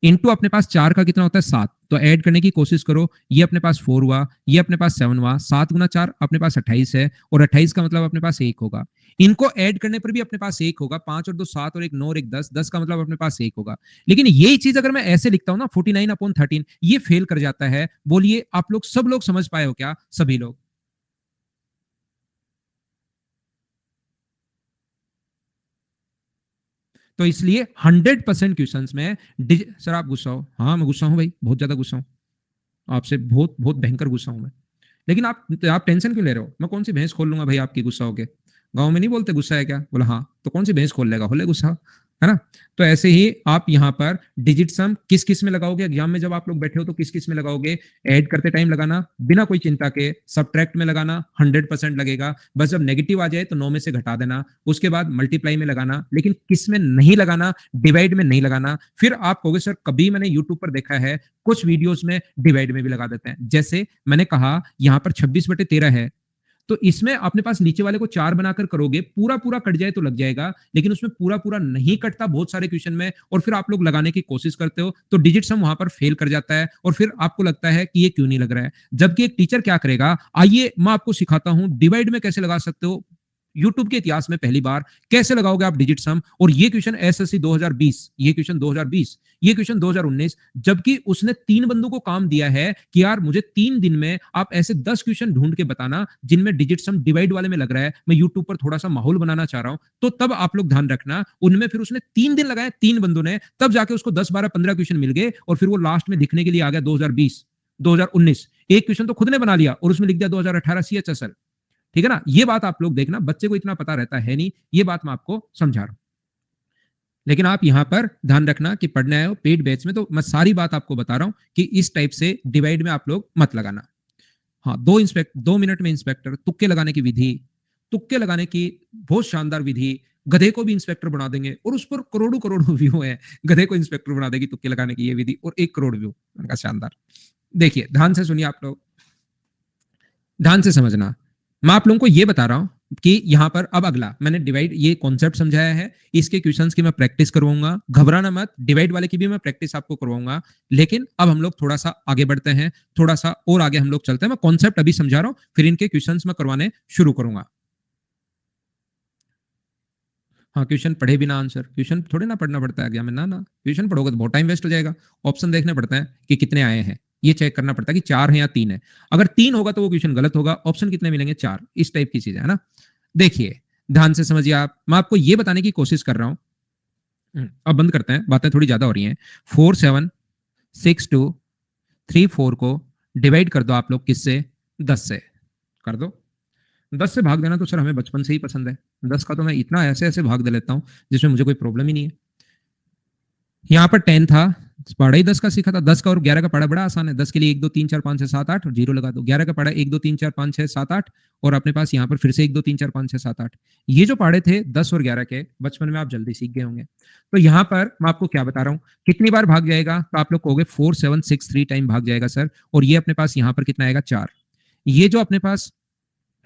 इनटू अपने पास 4 का कितना होता है 7, तो ऐड करने की कोशिश करो। ये अपने पास 4 हुआ, ये अपने पास 7 हुआ, 7 गुना 4 अपने पास 28 है, और 28 का मतलब अपने पास 1 होगा। इनको ऐड करने पर भी अपने पास 1 होगा, 5 और 2 7 और 1 9 और 1 10, 10 का मतलब अपने पास 1 होगा। लेकिन यही चीज अगर मैं ऐसे लिखता हूं ना 49 अपॉन 13, ये फेल कर जाता है। बोलिए आप लोग सब लोग समझ पाए हो क्या? सभी लोग? तो इसलिए 100% क्वेश्चंस में सर आप गुस्सा हो? हाँ मैं गुस्सा हूं भाई, बहुत ज्यादा गुस्सा हूं आपसे, बहुत बहुत भयंकर गुस्सा हूं मैं। लेकिन आप टेंशन क्यों ले रहे हो? मैं कौन सी भैंस खोल लूंगा भाई आपकी गुस्सा होके? गांव में नहीं बोलते गुस्सा है क्या? बोला हाँ, तो कौन सी भैंस खोल लेगा? खोले गुस्सा, है ना? तो ऐसे ही आप यहाँ पर डिजिट सम किस किस में लगाओगे एग्जाम में? जब आप लोग बैठे हो तो किस किस में लगाओगे? ऐड करते टाइम लगाना बिना कोई चिंता के, सब्ट्रैक्ट में लगाना 100% लगेगा। बस जब नेगेटिव आ जाए तो 9 में से घटा देना। उसके बाद मल्टीप्लाई में लगाना, लेकिन किस में नहीं लगाना? डिवाइड में नहीं लगाना। फिर आप कहोगे सर कभी मैंने यूट्यूब पर देखा है कुछ वीडियोस में डिवाइड में भी लगा देते हैं। जैसे मैंने कहा यहाँ पर 26/13 है, तो इसमें अपने पास नीचे वाले को 4 बनाकर करोगे, पूरा पूरा कट जाए तो लग जाएगा, लेकिन उसमें पूरा पूरा नहीं कटता बहुत सारे क्वेश्चन में, और फिर आप लोग लगाने की कोशिश करते हो तो डिजिट सम वहां पर फेल कर जाता है, और फिर आपको लगता है कि ये क्यों नहीं लग रहा है। जबकि एक टीचर क्या करेगा, आइए मैं आपको सिखाता हूं डिवाइड में कैसे लगा सकते हो। यूट्यूब के इतिहास में पहली बार कैसे लगाओगे आप डिजिट सम। और ये क्वेश्चन एसएससी 2020, ये क्वेश्चन 2020, ये क्वेश्चन 2019, जबकि उसने 3 बंदों को काम दिया है कि यार मुझे 3 दिन में आप ऐसे 10 क्वेश्चन ढूंढ के बताना जिनमें डिजिट सम डिवाइड वाले में लग रहा है। मैं यूट्यूब पर थोड़ा सा माहौल बनाना चाह रहा हूं, तो तब आप लोग ध्यान रखना, उनमें फिर उसने 3 दिन लगाए 3 बंदों ने, तब जाके उसको 10 12 15 क्वेश्चन मिल गए, और फिर वो लास्ट में दिखने के लिए आ गया 2020 2019। एक क्वेश्चन तो खुद ने बना लिया और उसमें लिख दिया 2018 सीएचएसएल। ठीक है ना? ये बात आप लोग देखना, बच्चे को इतना पता रहता है नहीं, ये बात मैं आपको समझा रहा हूं। लेकिन आप यहां पर ध्यान रखना कि पढ़ने आए हो पेड बैच में, तो मैं सारी बात आपको बता रहा हूं कि इस टाइप से डिवाइड में आप लोग मत लगाना। हाँ, 2 मिनट में इंस्पेक्टर, तुक्के लगाने की विधि, तुक्के लगाने की बहुत शानदार विधि। गधे को भी इंस्पेक्टर बना देंगे, और उस पर करोड़ों करोड़ों व्यू है। गधे को इंस्पेक्टर बना देगी तुक्के लगाने की ये विधि, और 1 करोड़ व्यू। उनका शानदार। देखिए ध्यान से सुनिए आप लोग, ध्यान से समझना। मैं आप लोगों को ये बता रहा हूं कि यहां पर अब अगला मैंने डिवाइड ये कॉन्सेप्ट समझाया है, इसके क्वेश्चंस की मैं प्रैक्टिस करवाऊंगा। घबराना मत, डिवाइड वाले की भी मैं प्रैक्टिस आपको करवाऊंगा। लेकिन अब हम लोग थोड़ा सा आगे बढ़ते हैं, थोड़ा सा और आगे हम लोग चलते हैं। मैं कॉन्सेप्ट अभी समझा रहा हूं, फिर इनके क्वेश्चंस मैं करवाने शुरू करूंगा। हाँ, क्वेश्चन पढ़े बिना आंसर, क्वेश्चन थोड़ी ना पढ़ना पड़ता है एग्जाम में, ना ना, क्वेश्चन पढ़ोगे तो बहुत टाइम वेस्ट हो जाएगा। ऑप्शन देखने पड़ते हैं कि कितने आए हैं, ये चेक करना पड़ता है कि 4 है या 3 है। अगर 3 होगा तो वो क्वेश्चन गलत होगा। ऑप्शन कितने मिलेंगे? 4। इस टाइप की चीज है ना। देखिए ध्यान से समझिए आप, मैं आपको ये बताने की कोशिश कर रहा हूं। अब बंद करते हैं, बातें थोड़ी ज्यादा हो रही हैं। 4 7 6 2 3 4 को डिवाइड कर दो आप लोग किससे? 10 से कर दो। 10 से भाग देना तो सर हमें बचपन से ही पसंद है। 10 का तो मैं इतना ऐसे ऐसे भाग दे लेता हूं जिसमें मुझे कोई प्रॉब्लम ही नहीं है। यहाँ पर 10 था, पढ़ा ही 10 का सीखा था। 10 का और 11 का पढ़ा बड़ा आसान है। 10 के लिए 1 2 3 4 5 6 7 8 और 0 लगा दो। 11 का पढ़ा 1 2 3 4 5 6 7 8, और अपने पास यहाँ पर फिर से 1 2 3 4 5 6 7 8। ये जो पढ़े थे 10 और 11 के, बचपन में आप जल्दी सीख गए होंगे। तो यहाँ पर मैं आपको क्या बता रहा हूँ, कितनी बार भाग जाएगा? तो आप लोग कहोगे 4 7 6 3 टाइम भाग जाएगा सर। और ये अपने पास यहाँ पर कितना आएगा? 4। ये जो अपने पास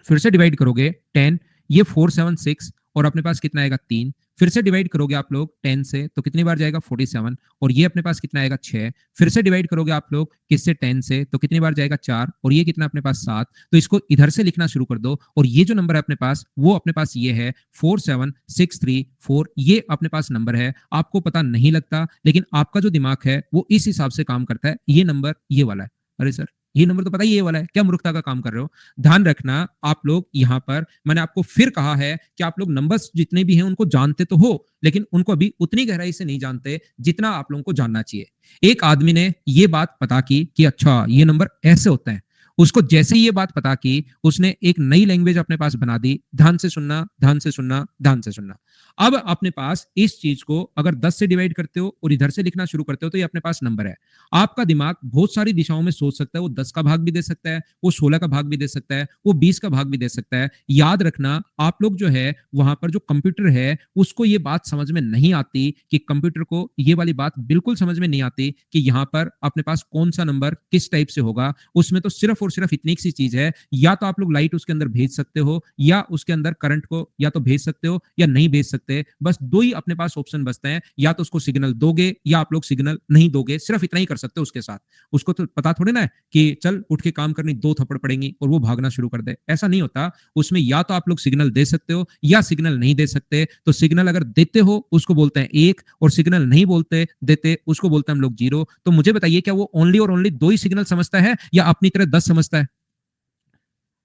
फिर से डिवाइड करोगे 10, ये 4 7 6, और अपने पास कितना आएगा? 3। फिर से डिवाइड करोगे आप लोग 10 से, तो कितनी बार जाएगा? 47, और ये अपने पास कितना आएगा? 6। फिर से डिवाइड करोगे आप लोग किससे? 10 से, तो कितनी बार जाएगा? 4, और ये कितना अपने पास? 7। तो इसको इधर से लिखना शुरू कर दो, और ये जो नंबर है अपने पास, वो अपने पास ये है 4 7 6 3 4। ये अपने पास नंबर है, आपको पता नहीं लगता, लेकिन आपका जो दिमाग है वो इस हिसाब से काम करता है। ये नंबर ये वाला है। अरे सर ये नंबर तो पता ही ये वाला है, क्या मूर्खता का काम कर रहे हो? ध्यान रखना आप लोग, यहां पर मैंने आपको फिर कहा है कि आप लोग नंबर्स जितने भी हैं उनको जानते तो हो, लेकिन उनको अभी उतनी गहराई से नहीं जानते जितना आप लोगों को जानना चाहिए। एक आदमी ने ये बात पता की कि अच्छा ये नंबर ऐसे होते हैं, उसको जैसे ही ये बात पता की, उसने एक नई लैंग्वेज अपने पास बना दी। ध्यान से सुनना, ध्यान से सुनना, ध्यान से सुनना। अब अपने पास इस चीज को अगर 10 से डिवाइड करते हो और इधर से लिखना शुरू करते हो तो ये अपने पास नंबर है। आपका दिमाग बहुत सारी दिशाओं में सोच सकता है। वो 10 का भाग भी दे सकता है, वो 16 का भाग भी दे सकता है, वो 20 का भाग भी दे सकता है। याद रखना, आप लोग जो है वहां पर जो कंप्यूटर है उसको ये बात समझ में नहीं आती कि कंप्यूटर को ये वाली बात बिल्कुल समझ में नहीं आती कि यहाँ पर अपने पास कौन सा नंबर किस टाइप से होगा। उसमें तो सिर्फ और सिर्फ इतनी सी चीज है, या तो आप लोग लाइट उसके अंदर भेज सकते हो या उसके अंदर करंट को या तो भेज सकते हो या नहीं भेज सकते। बस दो ही अपने पास ऑप्शन बचते हैं, या तो उसको सिग्नल दोगे या आप लोग सिग्नल नहीं दोगे। सिर्फ इतना ही कर सकते हो उसके साथ। उसको तो पता थोड़ी ना है कि चल उठ के काम करनी, 2 थप्पड़ पड़ेंगी और वो भागना शुरू कर दे। ऐसा नहीं होता। उसमें या तो आप लोग सिग्नल दे सकते हो या सिग्नल नहीं दे सकते। तो सिग्नल अगर देते हो उसको बोलते हैं 1, और सिग्नल नहीं बोलते देते उसको बोलते हैं हम लोग 0। तो मुझे बताइए, क्या वो ओनली और ओनली 2 ही सिग्नल समझता है या अपनी तरह 10 समझता है?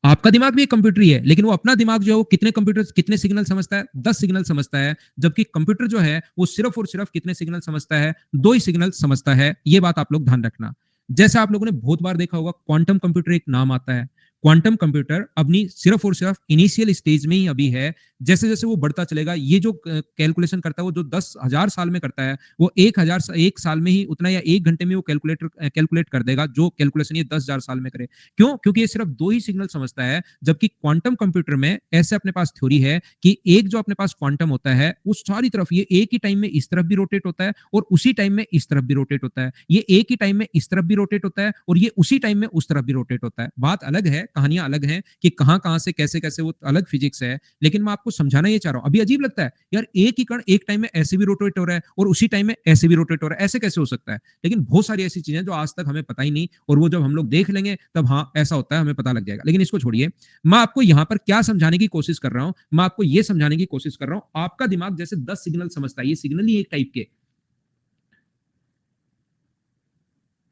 आपका दिमाग भी एक कंप्यूटर ही है, लेकिन वो अपना दिमाग जो है वो कितने सिग्नल समझता है? 10 सिग्नल समझता है। जबकि कंप्यूटर जो है वो सिर्फ और सिर्फ कितने सिग्नल समझता है? 2 ही सिग्नल समझता है। ये बात आप लोग ध्यान रखना। जैसे आप लोगों ने बहुत बार देखा होगा, क्वांटम कंप्यूटर एक नाम आता है। क्वांटम कंप्यूटर अपनी सिर्फ और सिर्फ इनिशियल स्टेज में ही अभी है। जैसे जैसे वो बढ़ता चलेगा, ये जो कैलकुलेशन करता है वो जो 10,000 साल में करता है, वो 1 साल में ही उतना, या 1 घंटे में वो कैलकुलेट कर देगा जो कैलकुलेशन ये 10,000 साल में करे। क्यों? क्योंकि ये सिर्फ 2 ही सिग्नल समझता है। जबकि क्वांटम कंप्यूटर में ऐसे अपने पास थ्योरी है कि एक जो अपने पास क्वांटम होता है उस सारी तरफ ये एक ही टाइम में इस तरफ भी रोटेट होता है और उसी टाइम में इस तरफ भी रोटेट होता है। ये एक ही टाइम में इस तरफ भी रोटेट होता है और ये उसी टाइम में उस तरफ भी रोटेट होता है। बात अलग है, कहानियां अलग हैं कि कहां कहां से कैसे कैसे, वो अलग फिजिक्स है। लेकिन मैं आपको समझाना ये चाह रहा हूं। अभी अजीब लगता है यार, एक ही कण एक टाइम में ऐसे भी रोटेट हो रहा है और उसी टाइम में ऐसे भी रोटेट हो रहा है, ऐसे कैसे हो सकता है? लेकिन बहुत सारी ऐसी चीजें जो आज तक हमें पता ही नहीं, और वो जब हम लोग देख लेंगे तब हाँ ऐसा होता है, हमें पता लग जाएगा। लेकिन इसको छोड़िए, मैं आपको यहां पर क्या समझाने की कोशिश कर रहा हूं? मैं आपको यह समझाने की कोशिश कर रहा हूं, आपका दिमाग जैसे 10 सिग्नल समझता है, ये सिग्नल ही एक टाइप के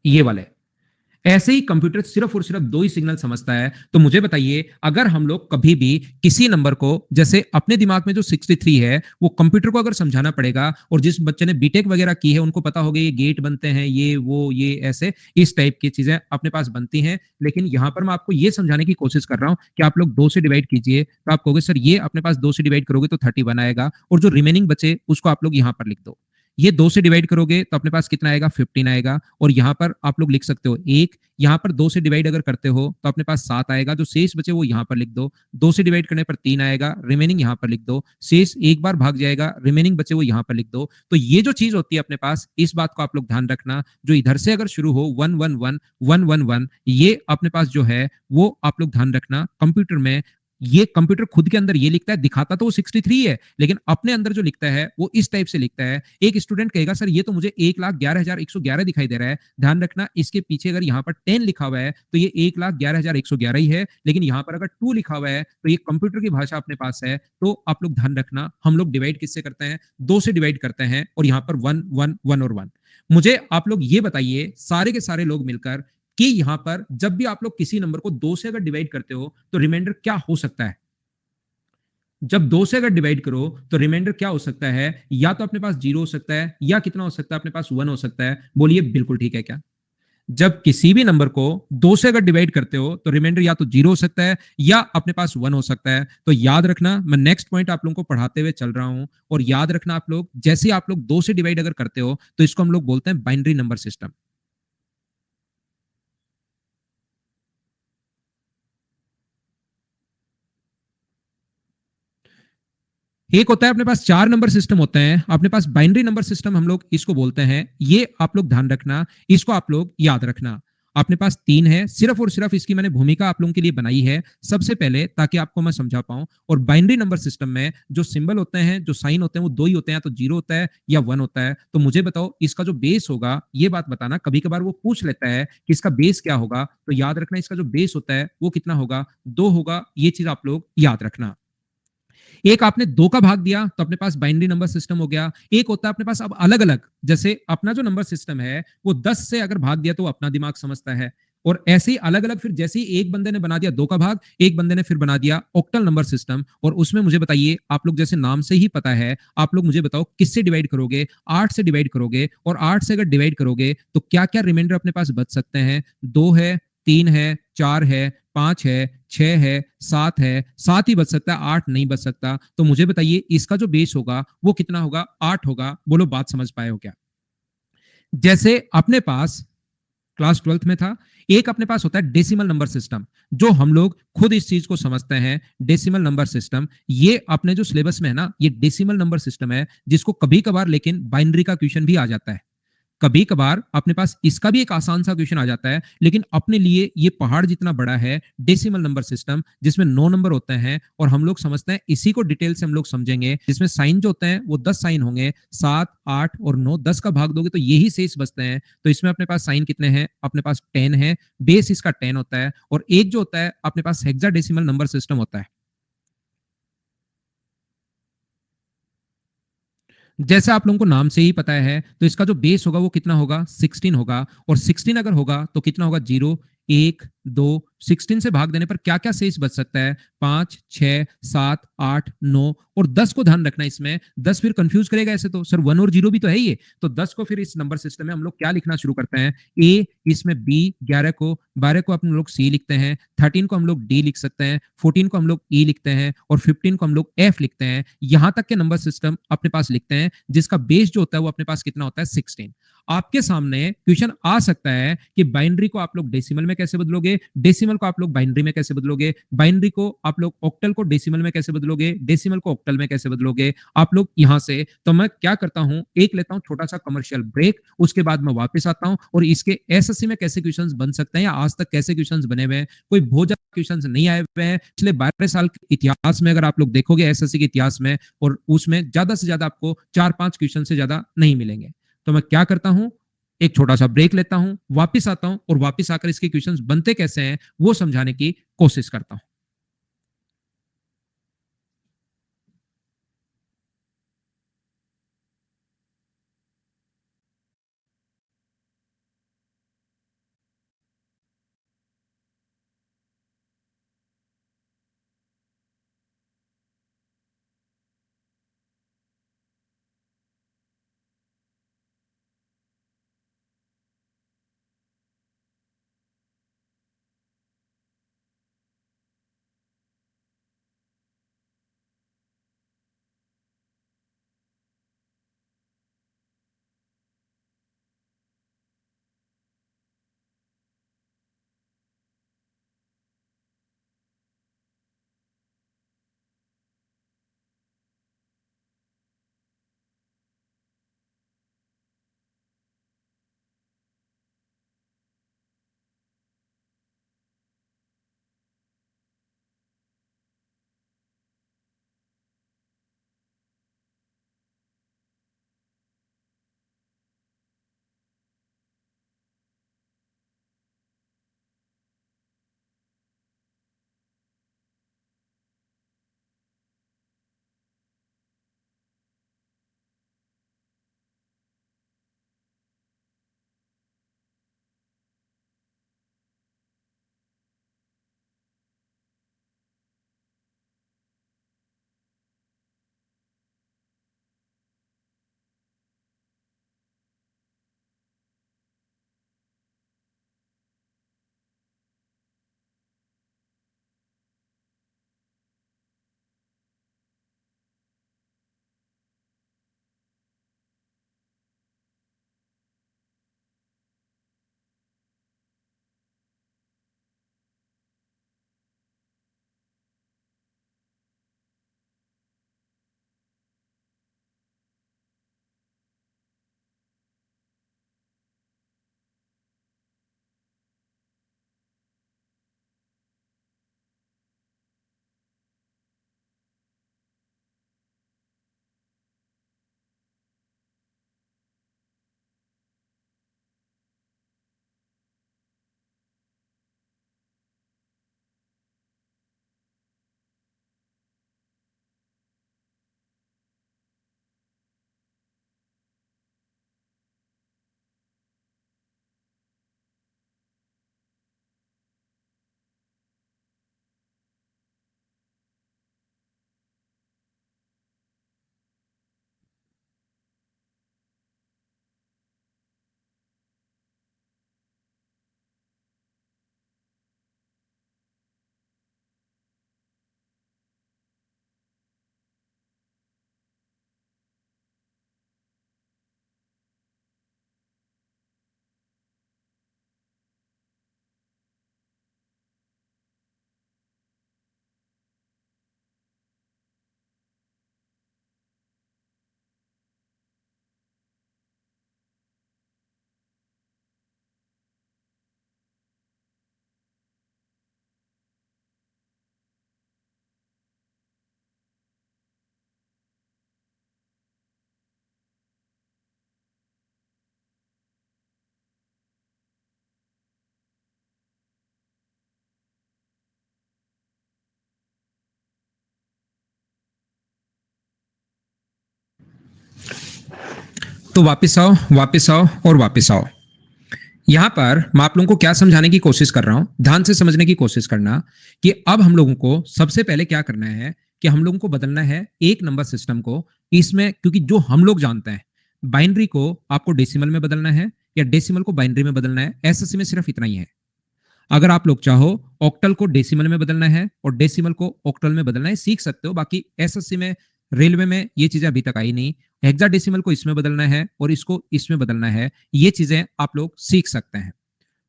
ये वाले, ऐसे ही कंप्यूटर सिर्फ और सिर्फ 2 ही सिग्नल समझता है। तो मुझे बताइए, अगर हम लोग कभी भी किसी नंबर को, जैसे अपने दिमाग में जो 63 है वो कंप्यूटर को अगर समझाना पड़ेगा, और जिस बच्चे ने बीटेक वगैरह की है उनको पता होगा ये गेट बनते हैं, ये वो ये ऐसे इस टाइप की चीजें अपने पास बनती हैं। लेकिन यहां पर मैं आपको ये समझाने की कोशिश कर रहा हूं कि आप लोग 2 से डिवाइड कीजिए, तो आप कहोगे सर ये अपने पास 2 से डिवाइड करोगे तो 31 आएगा, और जो रिमेनिंग बचे उसको आप लोग यहां पर लिख दो। ये 2 से डिवाइड करोगे तो अपने पास कितना आएगा? 15 आएगा। और यहां पर आप लोग लिख सकते हो 1। यहाँ पर 2 से डिवाइड अगर करते हो तो अपने पास 7 आएगा। जो शेष बचे वो यहाँ पर लिख दो। 2 से डिवाइड करने पर 3 आएगा, रिमेनिंग यहाँ पर लिख दो। शेष एक बार भाग जाएगा, रिमेनिंग बचे वो यहाँ पर लिख दो। तो ये जो चीज होती है अपने पास, इस बात को आप लोग ध्यान रखना। जो इधर से अगर शुरू हो 111 ये अपने पास जो है वो आप लोग ध्यान रखना। कंप्यूटर में ये कंप्यूटर खुद के अंदर ये लिखता है, दिखाता तो वो 63 है, लेकिन अपने अंदर जो लिखता है वो इस टाइप से लिखता है। एक स्टूडेंट कहेगा सर ये तो मुझे 1,11,111 दिखाई दे रहा है। ध्यान रखना, इसके पीछे अगर यहाँ पर 10 लिखा हुआ है तो ये 1,11,111 ही है। लेकिन यहाँ पर अगर 2 लिखा हुआ है तो ये कंप्यूटर की भाषा अपने पास है। तो आप लोग ध्यान रखना, हम लोग डिवाइड किससे करते हैं? 2 से डिवाइड करते हैं, और यहाँ पर 1 1 1 और 1। मुझे आप लोग ये बताइए, सारे के सारे लोग मिलकर, कि यहां पर जब भी आप लोग किसी नंबर को 2 से अगर डिवाइड करते हो तो रिमाइंडर क्या हो सकता है? जब 2 से अगर डिवाइड करो तो रिमाइंडर क्या हो सकता है? या तो अपने पास 0 हो सकता है, या कितना हो सकता है अपने पास? 1 हो सकता है। बोलिए बिल्कुल ठीक है क्या? जब किसी भी नंबर को 2 से अगर डिवाइड करते हो तो रिमाइंडर या तो 0 हो सकता है या अपने पास 1 हो सकता है। तो याद रखना, मैं नेक्स्ट पॉइंट आप लोगों को पढ़ाते हुए चल रहा हूं, और याद रखना आप लोग, जैसे आप लोग 2 से डिवाइड अगर करते हो तो इसको हम लोग बोलते हैं बाइनरी नंबर सिस्टम। एक होता है अपने पास 4 नंबर सिस्टम होते हैं, अपने पास बाइनरी नंबर सिस्टम हम लोग इसको बोलते हैं। ये आप लोग ध्यान रखना, इसको आप लोग याद रखना। अपने पास 3 है, सिर्फ और सिर्फ इसकी मैंने भूमिका आप लोगों के लिए बनाई है सबसे पहले, ताकि आपको मैं समझा पाऊं। और बाइनरी नंबर सिस्टम में जो सिंबल होते हैं, जो साइन होते हैं, वो 2 ही होते हैं, या तो 0 होता है या 1 होता है। तो मुझे बताओ इसका जो बेस होगा, ये बात बताना। कभी कभार वो पूछ लेता है कि इसका बेस क्या होगा, तो याद रखना इसका जो बेस होता है वो कितना होगा? 2 होगा। ये चीज आप लोग याद रखना। एक आपने 2 का भाग दिया तो अपने पास बाइनरी नंबर सिस्टम हो गया। एक होता है अपने पास अब अलग अलग, जैसे अपना जो नंबर सिस्टम है वो 10 से अगर भाग दिया तो अपना दिमाग समझता है। और ऐसे ही अलग अलग, फिर जैसे ही एक बंदे ने बना दिया 2 का भाग, एक बंदे ने फिर बना दिया ऑक्टल नंबर सिस्टम। और उसमें मुझे बताइए, आप लोग जैसे नाम से ही पता है, आप लोग मुझे बताओ किससे डिवाइड करोगे? 8 से डिवाइड करोगे। और 8 से अगर डिवाइड करोगे तो क्या क्या रिमाइंडर अपने पास बच सकते हैं? 2 है, 3 है, 4 है, 5 है, 6 है, 7 है, 7 ही बच सकता है, 8 नहीं बच सकता। तो मुझे बताइए इसका जो बेस होगा वो कितना होगा? 8 होगा। बोलो बात समझ पाए हो क्या? जैसे अपने पास क्लास 12th में था, एक अपने पास होता है डेसिमल नंबर सिस्टम, जो हम लोग खुद इस चीज को समझते हैं। डेसिमल नंबर सिस्टम ये अपने जो सिलेबस में है ना, ये डेसिमल नंबर सिस्टम है, जिसको कभी कभार लेकिन बाइनरी का क्वेश्चन भी आ जाता है। कभी कभार अपने पास इसका भी एक आसान सा क्वेश्चन आ जाता है, लेकिन अपने लिए ये पहाड़ जितना बड़ा है डेसिमल नंबर सिस्टम, जिसमें 9 नंबर होते हैं और हम लोग समझते हैं। इसी को डिटेल से हम लोग समझेंगे, जिसमें साइन जो होते हैं वो 10 साइन होंगे। 7, 8 और 9, 10 का भाग दोगे तो यही शेष बचते हैं। तो इसमें अपने पास साइन कितने हैं? अपने पास 10 है। बेस इसका 10 होता है। और एक जो होता है अपने पास हेक्साडेसिमल नंबर सिस्टम होता है। जैसा आप लोगों को नाम से ही पता है, तो इसका जो बेस होगा वो कितना होगा? 16 होगा। और 16 अगर होगा तो कितना होगा? 0, 1, 2। 16 से भाग देने पर क्या क्या शेष बच सकता है? 5, 6, 7, 8, 9 और 10 को ध्यान रखना। इसमें 10 फिर कंफ्यूज करेगा ऐसे तो, सर 1 और 0 भी तो है ये। तो 10 को फिर इस नंबर सिस्टम में हम लोग क्या लिखना शुरू करते हैं? ए, इसमें बी, 11 को, 12 को हम लोग सी लिखते हैं, 13 को हम लोग डी लिख सकते हैं, 14 को हम लोग ई लिखते हैं और 15 को हम लोग एफ लिखते हैं। यहां तक के नंबर सिस्टम अपने पास लिखते हैं, जिसका बेस जो होता है वो अपने पास कितना होता है? 16। आपके सामने क्वेश्चन आ सकता है कि बाइनरी को आप लोग डेसिमल में कैसे बदलोगे, डेसिमल को आप लोग बाइनरी में कैसे बदलोगे, बाइनरी को आप लोग ऑक्टल को डेसिमल में कैसे बदलोगे, डेसिमल को ऑक्टल में कैसे बदलोगे आप लोग यहां से। तो मैं क्या करता हूं, एक लेता हूं छोटा सा कमर्शियल ब्रेक, उसके बाद मैं वापस आता हूं और इसके एसएससी में कैसे क्वेश्चंस बन सकते हैं या आज तक कैसे क्वेश्चंस बने हुए हैं। कोई बहुत ज्यादा क्वेश्चंस नहीं आए हुए हैं पिछले 12 साल के इतिहास में, अगर आप लोग देखोगे एसएससी के इतिहास में, और उसमें ज्यादा से ज्यादा आपको 4-5 क्वेश्चन से ज्यादा नहीं मिलेंगे। तो मैं क्या करता हूं, एक छोटा सा ब्रेक लेता हूं, वापस आता हूं और वापस आकर इसके क्वेश्चंस बनते कैसे हैं वो समझाने की कोशिश करता हूं। तो वापस आओ और वापस आओ। यहाँ पर मैं आप लोगों को क्या समझाने की कोशिश कर रहा हूं, ध्यान से समझने की कोशिश करना कि अब हम लोगों को सबसे पहले क्या करना है कि हम लोगों को बदलना है एक नंबर सिस्टम को इसमें, क्योंकि जो हम लोग जानते हैं बाइनरी को आपको डेसिमल में बदलना है या डेसिमल को बाइनरी में बदलना है, एसएससी में सिर्फ इतना ही है। अगर आप लोग चाहो ऑक्टल को डेसिमल में बदलना है और डेसिमल को ऑक्टल में बदलना है, सीख सकते हो। बाकी एसएससी में, रेलवे में ये चीजें अभी तक आई नहीं। हेक्साडेसिमल को इसमें बदलना है और इसको इसमें बदलना है, ये चीजें आप लोग सीख सकते हैं।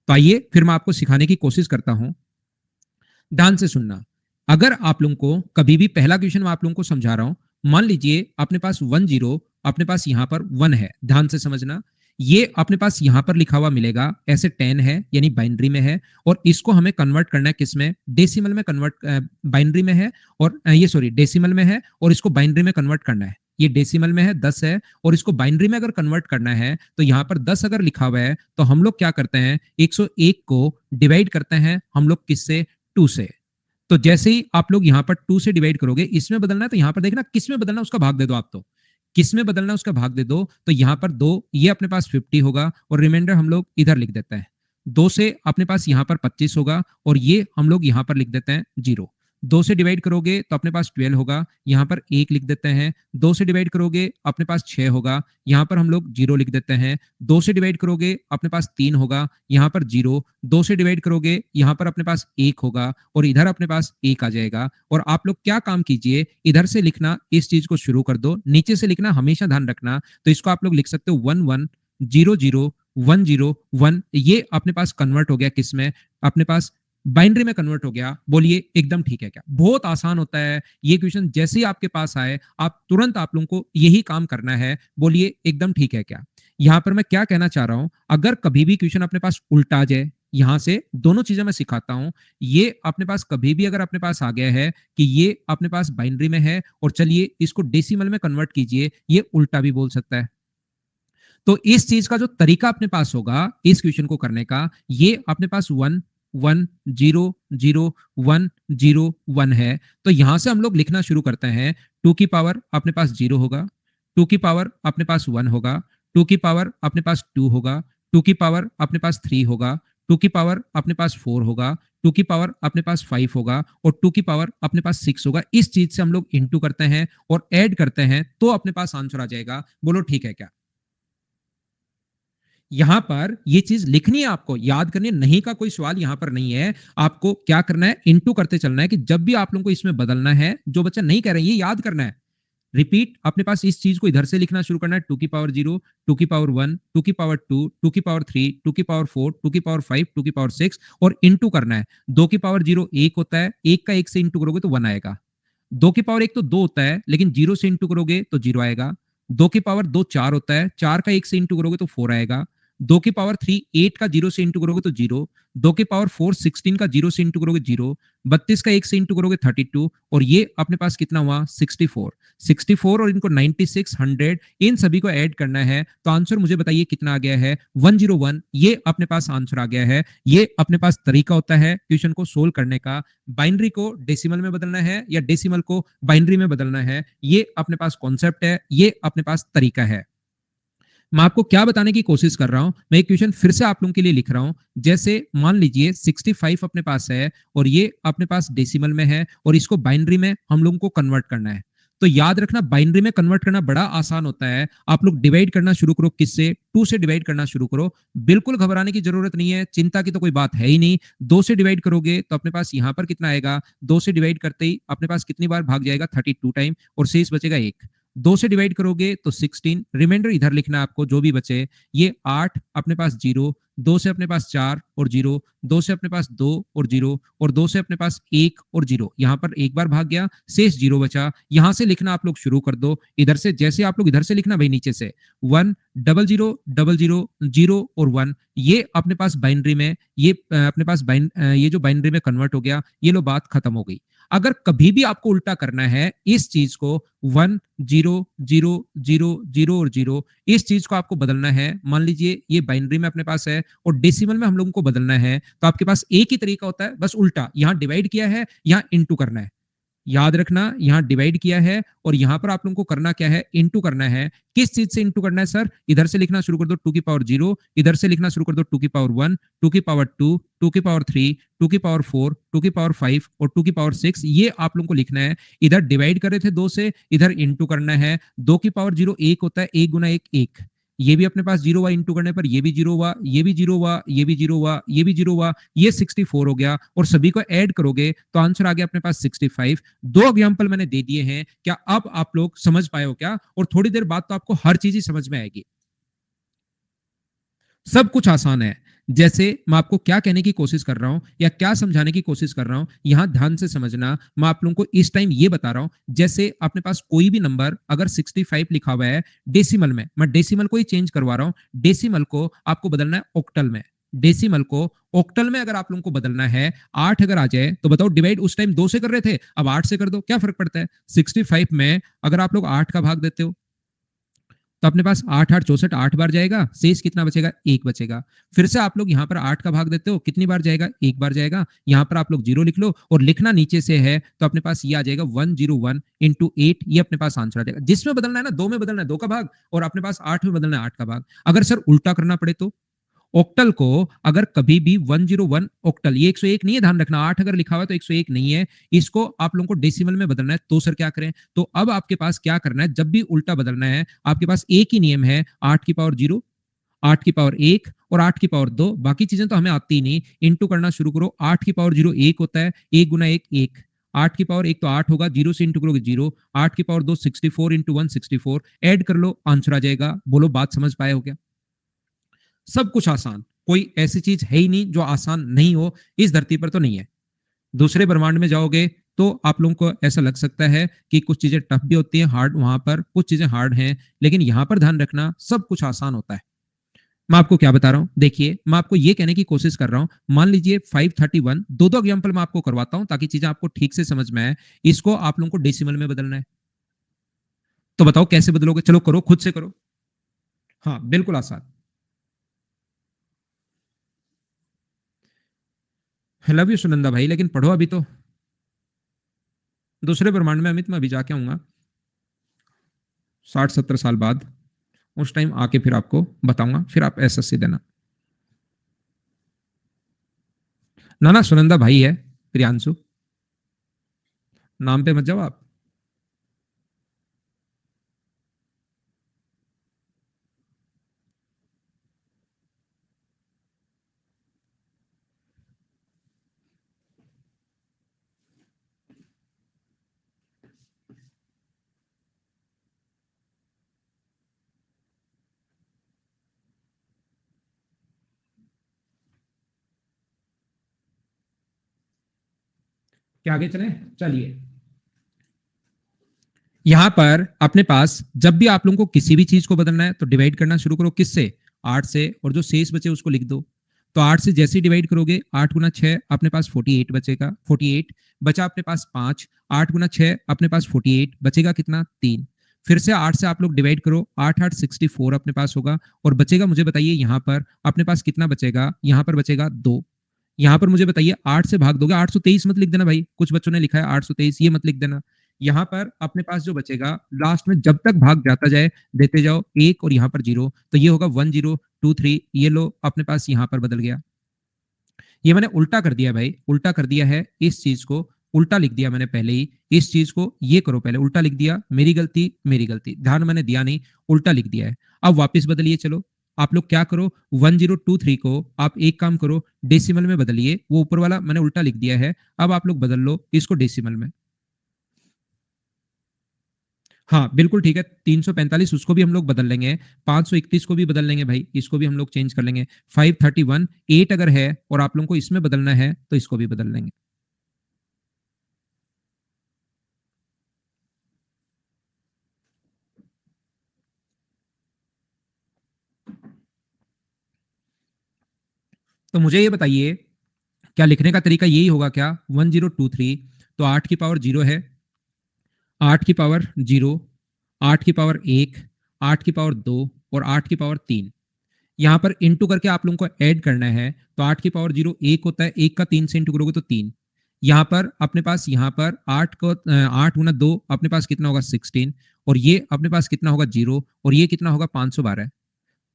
तो आइए फिर मैं आपको सिखाने की कोशिश करता हूं, ध्यान से सुनना। अगर आप लोगों को कभी भी पहला क्वेश्चन मैं आप लोगों को समझा रहा हूं, मान लीजिए अपने पास 10, अपने पास यहां पर 1 है, ध्यान से समझना। ये अपने पास यहां पर लिखा हुआ मिलेगा ऐसे 10 है, यानी बाइनरी में है, और इसको हमें कन्वर्ट करना है किसमें, डेसिमल में कन्वर्ट, बाइनरी में है, और ये सॉरी डेसिमल में है और इसको बाइनरी में कन्वर्ट करना है। ये डेसिमल में है 10 है और इसको बाइनरी में अगर कन्वर्ट करना है तो यहाँ पर 10 अगर लिखा हुआ है तो हम लोग क्या करते हैं, 101 को डिवाइड करते हैं हम लोग किससे, 2 से। तो जैसे ही आप लोग यहाँ पर 2 से डिवाइड करोगे, इसमें बदलना है तो यहाँ पर देखना किस में बदलना है उसका भाग दे दो। आप तो किस में बदलना है उसका भाग दे दो, तो यहाँ पर 2, ये अपने पास 50 होगा और रिमाइंडर हम लोग इधर लिख देते हैं। 2 से अपने पास यहाँ पर 25 होगा और ये हम लोग यहाँ पर लिख देते हैं 0। 2 से डिवाइड करोगे तो अपने पास 12 होगा, यहाँ पर 1 लिख देते हैं। 2 से डिवाइड करोगे अपने पास 6 होगा, यहाँ पर हम लोग 0 लिख देते हैं। 2 से डिवाइड करोगे अपने पास 3 होगा, यहाँ पर 0। 2 से डिवाइड करोगे यहाँ पर अपने पास 1 होगा और इधर अपने पास 1 आ जाएगा। और आप लोग क्या काम कीजिए, इधर से लिखना इस चीज को शुरू कर दो, नीचे से लिखना हमेशा ध्यान रखना। तो इसको आप लोग लिख सकते हो 1 1 0 0 1 0 1। ये अपने पास कन्वर्ट हो गया किसमें, अपने पास बाइनरी में कन्वर्ट हो गया। बोलिए एकदम ठीक है क्या? बहुत आसान होता है ये क्वेश्चन, जैसे ही आपके पास आए आप तुरंत आप लोगों को यही काम करना है। बोलिए एकदम ठीक है क्या? यहां पर मैं क्या कहना चाह रहा हूं, अगर कभी भी क्वेश्चन अपने पास उल्टा आ जाए, यहां से दोनों चीजें मैं सिखाता हूं। ये अपने पास कभी भी अगर अपने पास आ गया है कि ये अपने पास बाइनरी में है और चलिए इसको डेसिमल में कन्वर्ट कीजिए, ये उल्टा भी बोल सकता है। तो इस चीज का जो तरीका अपने पास होगा इस क्वेश्चन को करने का, ये अपने पास 1 1 0 0 1 0 1 है। तो यहां से हम लोग लिखना शुरू करते हैं। 2 की पावर अपने पास 0 होगा, 2 की पावर अपने पास 1 होगा, 2 की पावर अपने पास 2 होगा, 2 की पावर अपने पास 3 होगा, 2 की पावर अपने पास 4 होगा, 2 की पावर अपने पास 5 होगा और 2 की पावर अपने पास 6 होगा। इस चीज से हम लोग इंटू करते हैं और ऐड करते हैं तो अपने पास आंसर आ जाएगा। बोलो ठीक है क्या? यहां पर ये चीज लिखनी है, आपको याद करनी है, नहीं का कोई सवाल यहां पर नहीं है। आपको क्या करना है, इनटू करते चलना है कि जब भी आप लोगों को इसमें बदलना है, जो बच्चा नहीं कह रहे ये याद करना है। रिपीट अपने पास इस चीज को इधर से लिखना शुरू करना है। 2 की पावर 0, 2 की पावर 1, 2 की पावर 2, 2 की पावर 3, 2 की पावर 4, 2 की पावर 5, 2 की पावर 6 और इंटू करना है। 2 की पावर 0 1 होता है, 1 का 1 से इंटू करोगे तो 1 आएगा। 2 की पावर 1 तो 2 होता है, लेकिन 0 से इंटू करोगे तो 0 आएगा। 2 की पावर 2 4 होता है, 4 का 1 से इंटू करोगे तो 4 आएगा। 2 की पावर 3 8 का 0 से इंटू करोगे तो 0। 2 की पावर 4 16 का 0 से इंटू करोगे 0। 32 का 1 से इंटू करोगे 32 और ये अपने पास कितना हुआ 64। 64 और इनको 96 100 इन सभी को ऐड करना है तो आंसर मुझे बताइए कितना आ गया है, 101। ये अपने पास आंसर आ गया है। ये अपने पास तरीका होता है क्वेश्चन को सोल्व करने का। बाइनरी को डेसिमल में बदलना है या डेसिमल को बाइनरी में बदलना है, ये अपने पास कॉन्सेप्ट है, ये अपने पास तरीका है। मैं आपको क्या बताने की कोशिश कर रहा हूं, मैं एक क्वेश्चन फिर से आप लोगों के लिए लिख रहा हूं। जैसे मान लीजिए 65 अपने पास है और ये अपने पास डेसिमल में है और इसको बाइनरी में हम लोगों को कन्वर्ट करना है। तो याद रखना बाइनरी में कन्वर्ट करना बड़ा आसान होता है। आप लोग डिवाइड करना शुरू करो, किससे, 2 से डिवाइड करना शुरू करो। बिल्कुल घबराने की जरूरत नहीं है, चिंता की तो कोई बात है ही नहीं। 2 से डिवाइड करोगे तो अपने पास यहां पर कितना आएगा, 2 से डिवाइड करते ही अपने पास कितनी बार भाग जाएगा, 32 टाइम और शेष बचेगा 1। 2 से डिवाइड करोगे तो 16, रिमाइंडर इधर लिखना है आपको जो भी बचे। ये 8 अपने पास 0, 2 से अपने पास 4 और 0, 2 से अपने पास 2 और 0 और 2 से अपने पास 1 और 0। यहां पर एक बार भाग गया, शेष 0 बचा। यहां से लिखना आप लोग शुरू कर दो इधर से, जैसे आप लोग इधर से लिखना भाई नीचे से 1 0 0 0 0 0 और 1। ये अपने पास बाइनरी में, ये अपने पास ये जो बाइनरी में कन्वर्ट हो गया, ये लो बात खत्म हो गई। अगर कभी भी आपको उल्टा करना है इस चीज को 1 0 0 0 0 और 0, इस चीज को आपको बदलना है। मान लीजिए ये बाइनरी में अपने पास है और डेसिमल में हम लोगों को बदलना है, तो आपके पास एक ही तरीका होता है, बस उल्टा। यहां डिवाइड किया है, यहां इनटू करना है। याद रखना, यहाँ डिवाइड किया है और यहाँ पर आप लोगों को करना क्या है, इनटू करना है। किस चीज से इनटू करना है सर? इधर से लिखना शुरू कर दो 2 की पावर 0, इधर से लिखना शुरू कर दो 2 की पावर 1, 2 की पावर 2, 2 की पावर 3, 2 की पावर 4, 2 की पावर 5 और 2 की पावर 6। ये आप लोगों को लिखना है। इधर डिवाइड कर रहे थे 2 से, इधर इनटू करना है। 2 की पावर 0 1 होता है, 1 गुना 1 1। ये भी अपने पास 0 हुआ, इंटू करने पर ये भी 0 हुआ, ये भी 0 हुआ, ये भी 0 हुआ, ये भी 0 हुआ, ये 64 हो गया और सभी को ऐड करोगे तो आंसर आ गया अपने पास 65। 2 एग्जांपल मैंने दे दिए हैं। क्या अब आप लोग समझ पाए हो क्या? और थोड़ी देर बाद तो आपको हर चीज ही समझ में आएगी। सब कुछ आसान है। जैसे मैं आपको क्या कहने की कोशिश कर रहा हूं या क्या समझाने की कोशिश कर रहा हूं, यहां ध्यान से समझना। मैं आप लोगों को इस टाइम ये बता रहा हूं, जैसे अपने पास कोई भी नंबर अगर 65 लिखा हुआ है डेसिमल में, मैं डेसिमल को ही चेंज करवा रहा हूं। डेसिमल को आपको बदलना है ऑक्टल में। डेसिमल को ऑक्टल में अगर आप लोगों को बदलना है, 8 अगर आ जाए तो बताओ, डिवाइड उस टाइम 2 से कर रहे थे, अब 8 से कर दो, क्या फर्क पड़ता है? 65 में अगर आप लोग 8 का भाग देते हो तो अपने पास 8 8 64, 8 बार जाएगा, शेष कितना बचेगा? 1 बचेगा। फिर से आप लोग यहाँ पर 8 का भाग देते हो, कितनी बार जाएगा? 1 बार जाएगा। यहाँ पर आप लोग 0 लिख लो और लिखना नीचे से है तो अपने पास ये आ जाएगा 101 इंटू 8। ये अपने पास आंसर आ जाएगा। जिसमें बदलना है ना, 2 में बदलना है 2 का भाग और अपने पास 8 में बदलना है 8 का भाग। अगर सर उल्टा करना पड़े तो ऑक्टल को अगर कभी भी 101 ऑक्टल, ये 101 नहीं है, ध्यान रखना। 8 अगर लिखा हुआ है तो 101 नहीं है। इसको आप लोगों को डेसिमल में बदलना है तो सर क्या करें? तो अब आपके पास क्या करना है, जब भी उल्टा बदलना है आपके पास एक ही नियम है, 8 की पावर 0, 8 की पावर 1 और 8 की पावर 2। बाकी चीजें तो हमें आती ही नहीं। इंटू करना शुरू करो। 8 की पावर 0 1 होता है, 1 गुना 1 1। 8 की पावर 1 तो 8 होगा, 0 से इंटू करोगे 0। 8 की पावर 2 64 इंटू 1 64। ऐड कर लो, आंसर आ जाएगा। बोलो बात समझ पाए हो क्या? सब कुछ आसान। कोई ऐसी चीज है ही नहीं जो आसान नहीं हो, इस धरती पर तो नहीं है। दूसरे ब्रह्मांड में जाओगे तो आप लोगों को ऐसा लग सकता है कि कुछ चीजें टफ भी होती हैं, हार्ड, वहां पर कुछ चीजें हार्ड हैं, लेकिन यहां पर ध्यान रखना सब कुछ आसान होता है। मैं आपको क्या बता रहा हूं, देखिए मैं आपको ये कहने की कोशिश कर रहा हूं, मान लीजिए 531, दो एग्जांपल मैं आपको करवाता हूं ताकि चीजें आपको ठीक से समझ में आए। इसको आप लोगों को डेसिमल में बदलना है, तो बताओ कैसे बदलोगे? चलो करो, खुद से करो। हाँ बिल्कुल आसान। लव यू सुनंदा भाई, लेकिन पढ़ो अभी तो। दूसरे ब्रह्मांड में अमित मैं अभी जाके आऊंगा 60 70 साल बाद। उस टाइम आके फिर आपको बताऊंगा, फिर आप एसएससी देना। ना ना, सुनंदा भाई है, प्रियांशु। नाम पे मत जाओ आप। क्या आगे चले? चलिए, यहां पर अपने पास जब भी आप लोगों को किसी भी चीज को बदलना है तो डिवाइड करना शुरू करो, किससे? 8 से। और जो शेष बचे उसको लिख दो। तो 8 से जैसे ही डिवाइड करोगे, 8 गुना 6 अपने पास 48 बचेगा, 48 बचा अपने पास 5। 8 गुना 6 अपने पास 48 बचेगा, कितना? 3। फिर से 8 से आप लोग डिवाइड करो, 8 8 64 अपने पास होगा और बचेगा, मुझे बताइए यहाँ पर अपने पास कितना बचेगा? यहाँ पर बचेगा 2। यहाँ पर मुझे बताइए 8 से भाग दोगे, 823 मत लिख देना भाई, कुछ बच्चों ने लिखा है 823, ये मत लिख देना। यहाँ पर अपने पास जो बचेगा लास्ट में, जब तक भाग जाता जाए देते जाओ 1 और यहाँ पर 0, तो ये होगा 1023। ये लो अपने पास यहाँ पर बदल गया। ये मैंने उल्टा कर दिया भाई, उल्टा कर दिया है इस चीज को, उल्टा लिख दिया मैंने पहले ही। इस चीज को ये करो, पहले उल्टा लिख दिया, मेरी गलती मेरी गलती, ध्यान मैंने दिया नहीं, उल्टा लिख दिया है। अब वापस बदलिए, चलो आप लोग क्या करो, 1023 को आप एक काम करो, डेसिमल में बदलिए। वो ऊपर वाला मैंने उल्टा लिख दिया है, अब आप लोग बदल लो इसको डेसिमल में। हाँ बिल्कुल ठीक है, 345 उसको भी हम लोग बदल लेंगे, 531 को भी बदल लेंगे भाई, इसको भी हम लोग चेंज कर लेंगे। 531 8 अगर है और आप लोगों को इसमें बदलना है तो इसको भी बदल लेंगे। तो मुझे ये बताइए, क्या लिखने का तरीका यही होगा क्या? 1023, तो 8 की पावर 0 है, 8 की पावर 0, 8 की पावर 1, 8 की पावर 2 और 8 की पावर 3। यहां पर इंटू करके आप लोगों को ऐड करना है। तो 8 की पावर 0 1 होता है, 1 का 3 से इंटू करोगे तो 3। यहाँ पर अपने पास यहाँ पर 8 गुना 2 अपने पास कितना होगा 16, और ये अपने पास कितना होगा 0, और ये कितना होगा 512।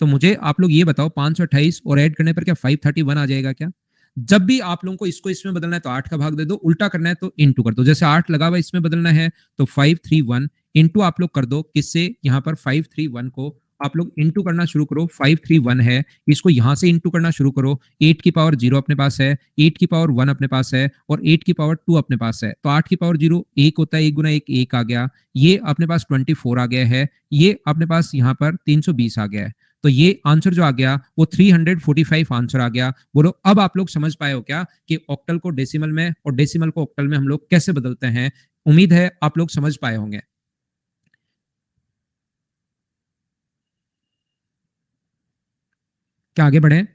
तो मुझे आप लोग ये बताओ 528 और ऐड करने पर क्या 531 आ जाएगा क्या? जब भी आप लोगों को इसको इसमें बदलना है तो 8 का भाग दे दो, उल्टा करना है तो इनटू कर दो। जैसे 8 लगा हुआ इसमें बदलना है तो 531 इनटू आप लोग कर दो किससे, यहाँ पर 531 को आप लोग इनटू करना शुरू करो। 531 है, इसको यहां से इनटू करना शुरू करो। 8 की पावर 0 अपने पास है, 8 की पावर 1 अपने पास है, और 8 की पावर 2 अपने पास है। तो 8 की पावर 0 1 होता है, 1 गुना 1 1 आ गया। ये अपने पास 24 आ गया है, ये अपने पास यहाँ पर 320 आ गया है। तो ये आंसर जो आ गया वो 345 आंसर आ गया। बोलो अब आप लोग समझ पाए हो क्या कि ऑक्टल को डेसिमल में और डेसिमल को ऑक्टल में हम लोग कैसे बदलते हैं? उम्मीद है आप लोग समझ पाए होंगे। क्या आगे बढ़े?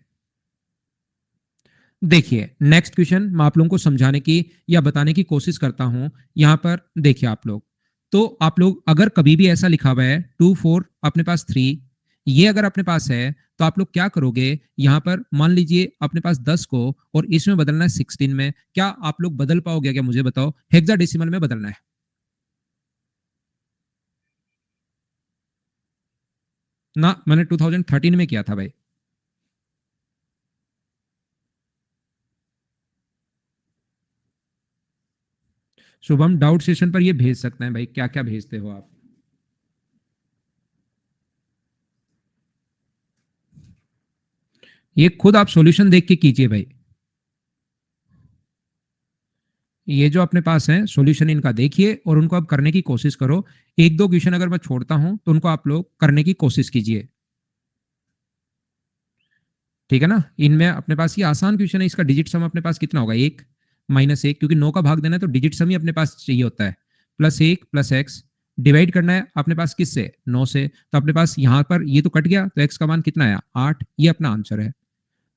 देखिए नेक्स्ट क्वेश्चन मैं आप लोगों को समझाने की या बताने की कोशिश करता हूं। यहां पर देखिए आप लोग, तो आप लोग अगर कभी भी ऐसा लिखा हुआ है 2 4 अपने पास 3, ये अगर अपने पास है तो आप लोग क्या करोगे? यहां पर मान लीजिए अपने पास 10 को और इसमें बदलना है 16 में, क्या आप लोग बदल पाओगे क्या? मुझे बताओ, हेक्साडेसिमल में बदलना है ना। मैंने 2013 में किया था भाई। शुभम डाउट सेशन पर ये भेज सकते हैं भाई, क्या क्या भेजते हो आप? ये खुद आप सॉल्यूशन देख के कीजिए भाई। ये जो अपने पास है सॉल्यूशन इनका देखिए और उनको आप करने की कोशिश करो। एक दो क्वेश्चन अगर मैं छोड़ता हूं तो उनको आप लोग करने की कोशिश कीजिए, ठीक है ना। इनमें अपने पास ये आसान क्वेश्चन है, इसका डिजिट सम अपने पास कितना होगा 1 -1, क्योंकि 9 का भाग देना है तो डिजिट सम ही अपने पास चाहिए होता है। +1 +x डिवाइड करना है अपने पास किससे, 9 से। तो अपने पास यहाँ पर ये तो कट गया तो x का मान कितना आया 8, ये अपना आंसर है।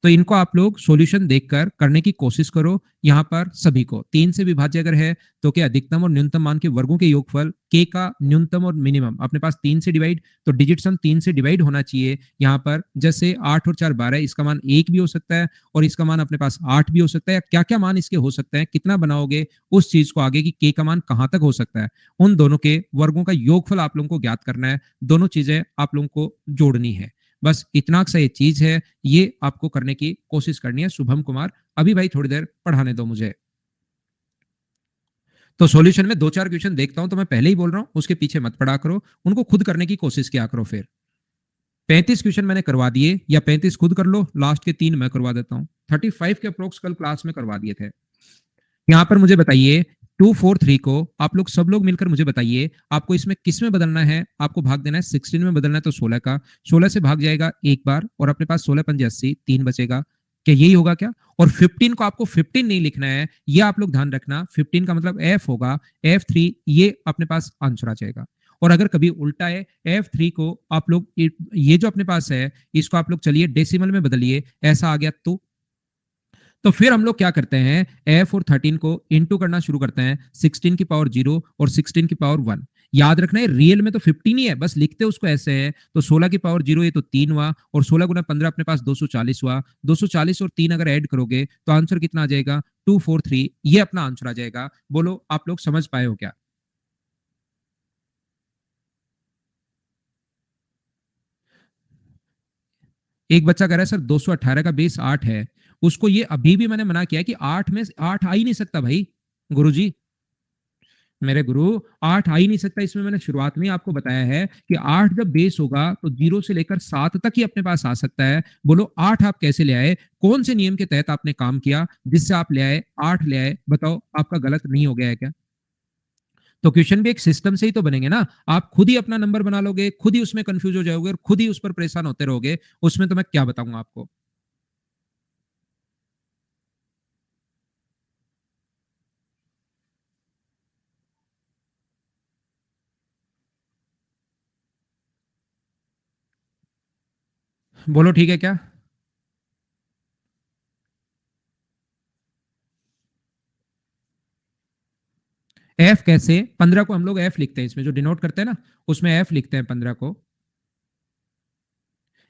तो इनको आप लोग सॉल्यूशन देखकर करने की कोशिश करो। यहाँ पर सभी को 3 से विभाज्य अगर है तो क्या अधिकतम और न्यूनतम मान के वर्गों के योगफल k का न्यूनतम और मिनिमम अपने पास 3 से डिवाइड, तो डिजिट सम 3 से डिवाइड होना चाहिए। यहाँ पर जैसे 8 और 4 12, इसका मान 1 भी हो सकता है और इसका मान अपने पास 8 भी हो सकता है। क्या क्या मान इसके हो सकते हैं, कितना बनाओगे उस चीज को आगे, कि k का मान कहां तक हो सकता है, उन दोनों के वर्गों का योगफल आप लोगों को ज्ञात करना है। दोनों चीजें आप लोगों को जोड़नी है। बस इतना सा ये चीज है, ये आपको करने की कोशिश करनी है। शुभम कुमार, अभी भाई थोड़ी देर पढ़ाने दो मुझे। तो सॉल्यूशन में दो चार क्वेश्चन देखता हूं, तो मैं पहले ही बोल रहा हूं उसके पीछे मत पढ़ा करो, उनको खुद करने की कोशिश किया करो। फिर 35 क्वेश्चन मैंने करवा दिए, या 35 खुद कर लो, लास्ट के 3 मैं करवा देता हूं। 35 के अप्रोक्स कल क्लास में करवा दिए थे। यहाँ पर मुझे बताइए 2 4 3 को आप लोग सब लोग मिलकर मुझे बताइए आपको इसमें किस में बदलना है। आपको भाग देना है 16 में बदलना है, तो 16 का 16 से भाग जाएगा एक बार, और अपने पास 16 पंजे 80, 3 बचेगा। क्या यही होगा क्या? और 15 को आपको 15 नहीं लिखना है, ये आप लोग ध्यान रखना। 15 का मतलब एफ होगा, F3, ये अपने पास आंसर आ जाएगा। और अगर कभी उल्टा है, F3 को आप लोग ये जो अपने पास है इसको आप लोग चलिए डेसिमल में बदलिए, ऐसा आ गया तो फिर हम लोग क्या करते हैं, एफ और 13 को इंटू करना शुरू करते हैं। 16 की पावर 0 और 16 की पावर 1। याद रखना है रियल में तो 15 ही है, बस लिखते उसको ऐसे है। तो 16 की पावर 0 ये तो 3 हुआ, और 16 गुना 15 अपने पास 240 हुआ। 240 और 3 अगर ऐड करोगे तो आंसर कितना आ जाएगा 243, ये अपना आंसर आ जाएगा। बोलो आप लोग समझ पाए हो क्या? एक बच्चा कह रहा है सर 218 का बेस 8 है, उसको ये अभी भी मैंने मना किया है कि 8 में 8 आ ही नहीं सकता भाई। गुरुजी, मेरे गुरु, 8 आ ही नहीं सकता। इसमें मैंने शुरुआत में ही आपको बताया है कि 8 जब बेस होगा तो 0 से लेकर 7 तक ही अपने पास आ सकता है। बोलो 8 आप कैसे ले आए, कौन से नियम के तहत आपने काम किया जिससे आप ले आए 8 ले आए? बताओ आपका गलत नहीं हो गया है क्या? तो क्वेश्चन भी एक सिस्टम से ही तो बनेंगे ना। आप खुद ही अपना नंबर बना लोगे, खुद ही उसमें कंफ्यूज हो जाओगे और खुद ही उस पर परेशान होते रहोगे, उसमें तो मैं क्या बताऊंगा आपको। बोलो ठीक है क्या? एफ कैसे? 15 को हम लोग एफ लिखते हैं, इसमें जो डिनोट करते हैं ना उसमें एफ लिखते हैं 15 को।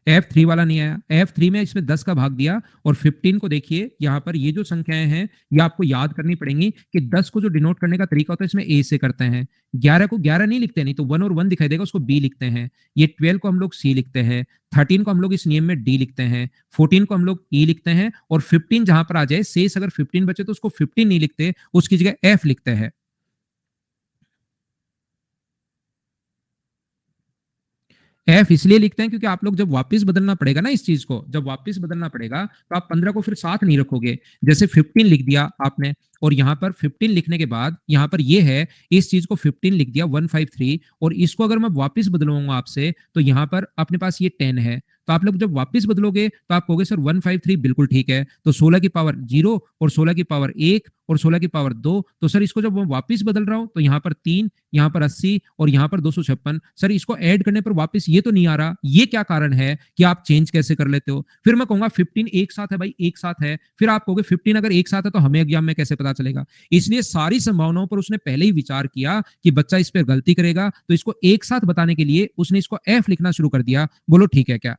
F3 वाला नहीं आया। F3 में इसमें 10 का भाग दिया और 15 को देखिए यहाँ पर ये जो संख्याएं हैं ये आपको याद करनी पड़ेंगी कि 10 को जो डिनोट करने का तरीका होता है इसमें A से करते हैं। 11 को 11 नहीं लिखते, नहीं तो 1 और 1 दिखाई देगा उसको B लिखते हैं। ये 12 को हम लोग C लिखते हैं। 13 को हम लोग इस नियम में D लिखते हैं। 14 को हम लोग E लिखते हैं और 15 जहां पर आ जाए शेष अगर 15 बचे तो उसको 15 नहीं लिखते, उसकी जगह F लिखते हैं। एफ इसलिए लिखते हैं क्योंकि आप लोग जब वापस बदलना पड़ेगा ना इस चीज को, जब वापस बदलना पड़ेगा तो आप 15 को फिर साथ नहीं रखोगे। जैसे 15 लिख दिया आपने और यहाँ पर 15 लिखने के बाद यहाँ पर ये है, इस चीज को 15 लिख दिया 153 और इसको अगर मैं वापस बदलूंगा आपसे तो यहाँ पर अपने पास ये 10 है। तो आप लोग जब वापस बदलोगे तो आप कहोगे सर 153 बिल्कुल ठीक है, तो 16 की पावर 0 और 16 की पावर 1 और 16 की पावर 2, तो सर इसको जब मैं वापस बदल रहा हूं तो यहाँ पर 3, यहाँ पर 80 और यहाँ पर 256, सर इसको ऐड करने पर वापस ये तो नहीं आ रहा, ये क्या कारण है कि आप चेंज कैसे कर लेते हो? फिर मैं कहूंगा 15 एक साथ है भाई, एक साथ है। फिर आप कहोगे 15 अगर एक साथ है तो हमें एग्जाम में कैसे पता चलेगा? इसलिए सारी संभावनाओं पर उसने पहले ही विचार किया कि बच्चा इस पर गलती करेगा, तो इसको एक साथ बताने के लिए उसने इसको एफ लिखना शुरू कर दिया। बोलो ठीक है क्या?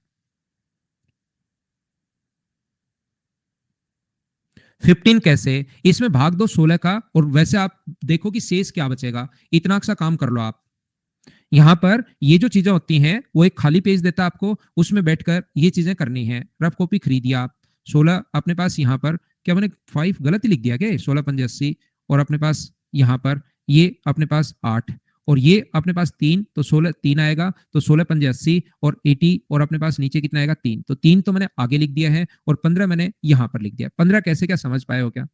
15 कैसे? इसमें भाग दो 16 का और वैसे आप देखो कि शेष क्या बचेगा। इतना सा काम कर लो आप। यहां पर ये जो चीजें होती हैं वो एक खाली पेज देता है आपको, उसमें बैठकर ये चीजें करनी है। रफ कॉपी खरीदिए आप। 16 अपने पास यहाँ पर क्या मैंने 5 गलत ही लिख दिया क्या? 16 पंजे 80 और अपने पास यहाँ पर ये अपने पास 8 और ये अपने पास 3, तो 16 3 आएगा, तो 16 पंजे 80 और 80 और अपने पास नीचे कितना आएगा 3, तो 3 तो मैंने आगे लिख दिया है और 15 मैंने यहाँ पर लिख दिया। 15 कैसे, क्या समझ पाए हो क्या?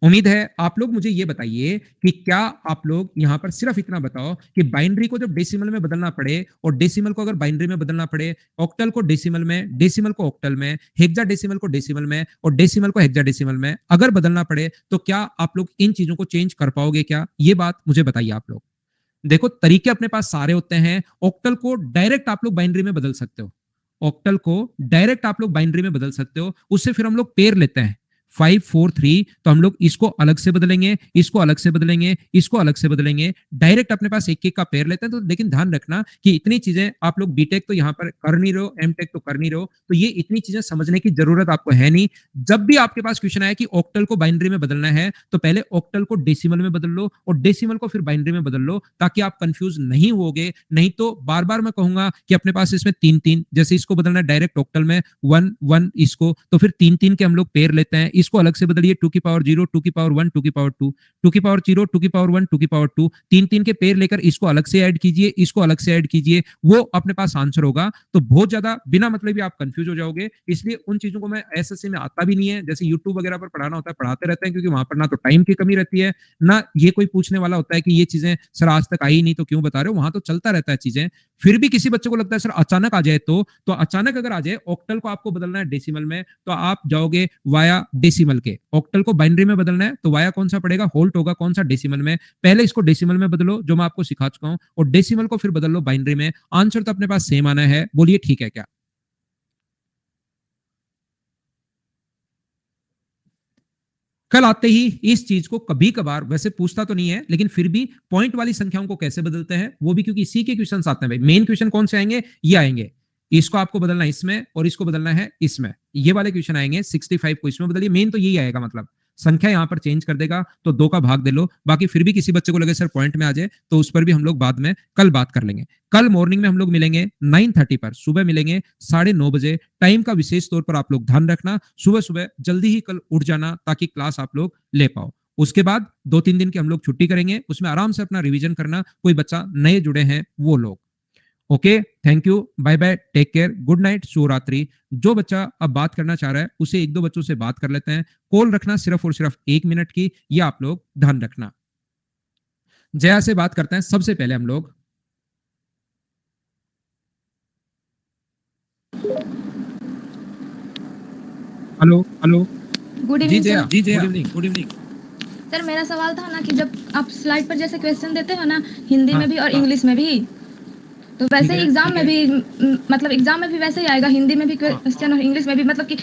उम्मीद है आप लोग मुझे ये बताइए कि क्या आप लोग यहां पर सिर्फ इतना बताओ कि बाइनरी को जब डेसिमल में बदलना पड़े और डेसिमल को अगर बाइनरी में बदलना पड़े, ऑक्टल को डेसिमल में, डेसिमल को ऑक्टल में, हेक्सा डेसिमल को डेसिमल में और डेसिमल को हेक्सा डेसिमल में अगर बदलना पड़े तो क्या आप लोग इन चीजों को चेंज कर पाओगे क्या? ये बात मुझे बताइए आप लोग। देखो तरीके अपने पास सारे होते हैं। ऑक्टल को डायरेक्ट आप लोग बाइनरी में बदल सकते हो। ऑक्टल को डायरेक्ट आप लोग बाइनरी में बदल सकते हो। उससे फिर हम लोग पेयर लेते हैं 543, तो हम लोग इसको अलग से बदलेंगे, इसको अलग से बदलेंगे, इसको अलग से बदलेंगे। डायरेक्ट अपने पास एक एक का पेयर लेते हैं। तो लेकिन ध्यान रखना कि इतनी चीजें आप लोग बीटेक तो यहाँ पर कर नहीं रहे हो, एमटेक तो कर नहीं रहे हो, तो ये इतनी चीजें समझने की जरूरत आपको है नहीं। जब भी आपके पास क्वेश्चन आया कि ऑक्टल को बाइनरी में बदलना है तो पहले ऑक्टल को डेसिमल में बदल लो और डेसिमल को फिर बाइनरी में बदल लो, ताकि आप कंफ्यूज नहीं होगे। नहीं तो बार बार मैं कहूंगा कि अपने पास इसमें 3-3, जैसे इसको बदलना है डायरेक्ट ऑक्टल में 1-1 इसको, तो फिर 3-3 के हम लोग पेयर लेते हैं। इसको अलग से बदलिए 2 की पावर 0, 2 की पावर 1, 2 की पावर 2, 2 की पावर 0, 2 की पावर 1, 2 की पावर 2, 3-3 के पेयर लेकर इसको अलग से ऐड कीजिए, इसको अलग से ऐड कीजिए, वो अपने पास आंसर होगा। तो बहुत ज्यादा बिना मतलब भी आप कंफ्यूज हो जाओगे। इसलिए उन चीजों को मैं एसएससी में आता भी नहीं है। जैसे यूट्यूब वगैरह पर पढ़ाना होता है, पढ़ाते रहते हैं, क्योंकि वहां पर ना तो टाइम की कमी रहती है, ना ये कोई पूछने वाला होता है कि ये चीजें सर आज तक आई नहीं तो क्यों बता रहे हो। वहां तो चलता रहता है चीजें। फिर भी किसी बच्चे को लगता है सर अचानक आ जाए, तो अचानक अगर आ जाए ऑक्टल को आपको बदलना है डेसिमल में, तो आप जाओगे वाया डेसिमल के। ऑक्टल को बाइनरी में बदलना है तो वाया कौन सा पड़ेगा? होल्ट होगा कौन सा? डेसिमल में। पहले इसको डेसिमल में बदलो जो मैं आपको सिखा चुका हूं, और डेसिमल को फिर बदल लो बाइनरी में। आंसर तो अपने पास सेम आना है। बोलिए ठीक है क्या? कल आते ही इस चीज को कभी कभार वैसे पूछता तो नहीं है, लेकिन फिर भी पॉइंट वाली संख्याओं को कैसे बदलते हैं वो भी, क्योंकि इसी के क्वेश्चन आते हैं भाई। मेन क्वेश्चन कौन से आएंगे? ये आएंगे। इसको आपको बदलना है इसमें और इसको बदलना है इसमें, ये वाले क्वेश्चन आएंगे। 65 को इसमें बदलिए, मेन तो यही आएगा। मतलब संख्या यहां पर चेंज कर देगा तो 2 का भाग दे लो। बाकी फिर भी किसी बच्चे को लगे सर पॉइंट में आ जाए तो उस पर भी हम लोग बाद में कल बात कर लेंगे। कल मॉर्निंग में हम लोग मिलेंगे 9:30 पर, सुबह मिलेंगे 9:30 बजे। टाइम का विशेष तौर पर आप लोग ध्यान रखना, सुबह सुबह जल्दी ही कल उठ जाना ताकि क्लास आप लोग ले पाओ। उसके बाद 2-3 दिन की हम लोग छुट्टी करेंगे, उसमें आराम से अपना रिवीजन करना। कोई बच्चा नए जुड़े हैं वो लोग। Okay, thank you, bye bye, take care, good night, शुभ रात्रि। जो बच्चा अब बात करना चाह रहा है उसे 1-2 बच्चों से बात कर लेते हैं। कॉल रखना सिर्फ और सिर्फ 1 मिनट की, ये आप लोग ध्यान रखना। जया से बात करते हैं सबसे पहले हम लोग। Hello hello. गुड जी इवनिंग जया, सर। जी Jaya, good evening, good evening. Sir मेरा सवाल था ना कि जब आप स्लाइड पर जैसे क्वेश्चन देते हो ना, हिंदी हाँ में भी और हाँ, इंग्लिश में भी, तो ठीक वैसे है एग्जाम ठीक में है। भी मतलब एग्जाम में भी वैसे ही आएगा, हिंदी में भी हाँ क्वेश्चन और इंग्लिश में भी, मतलब कि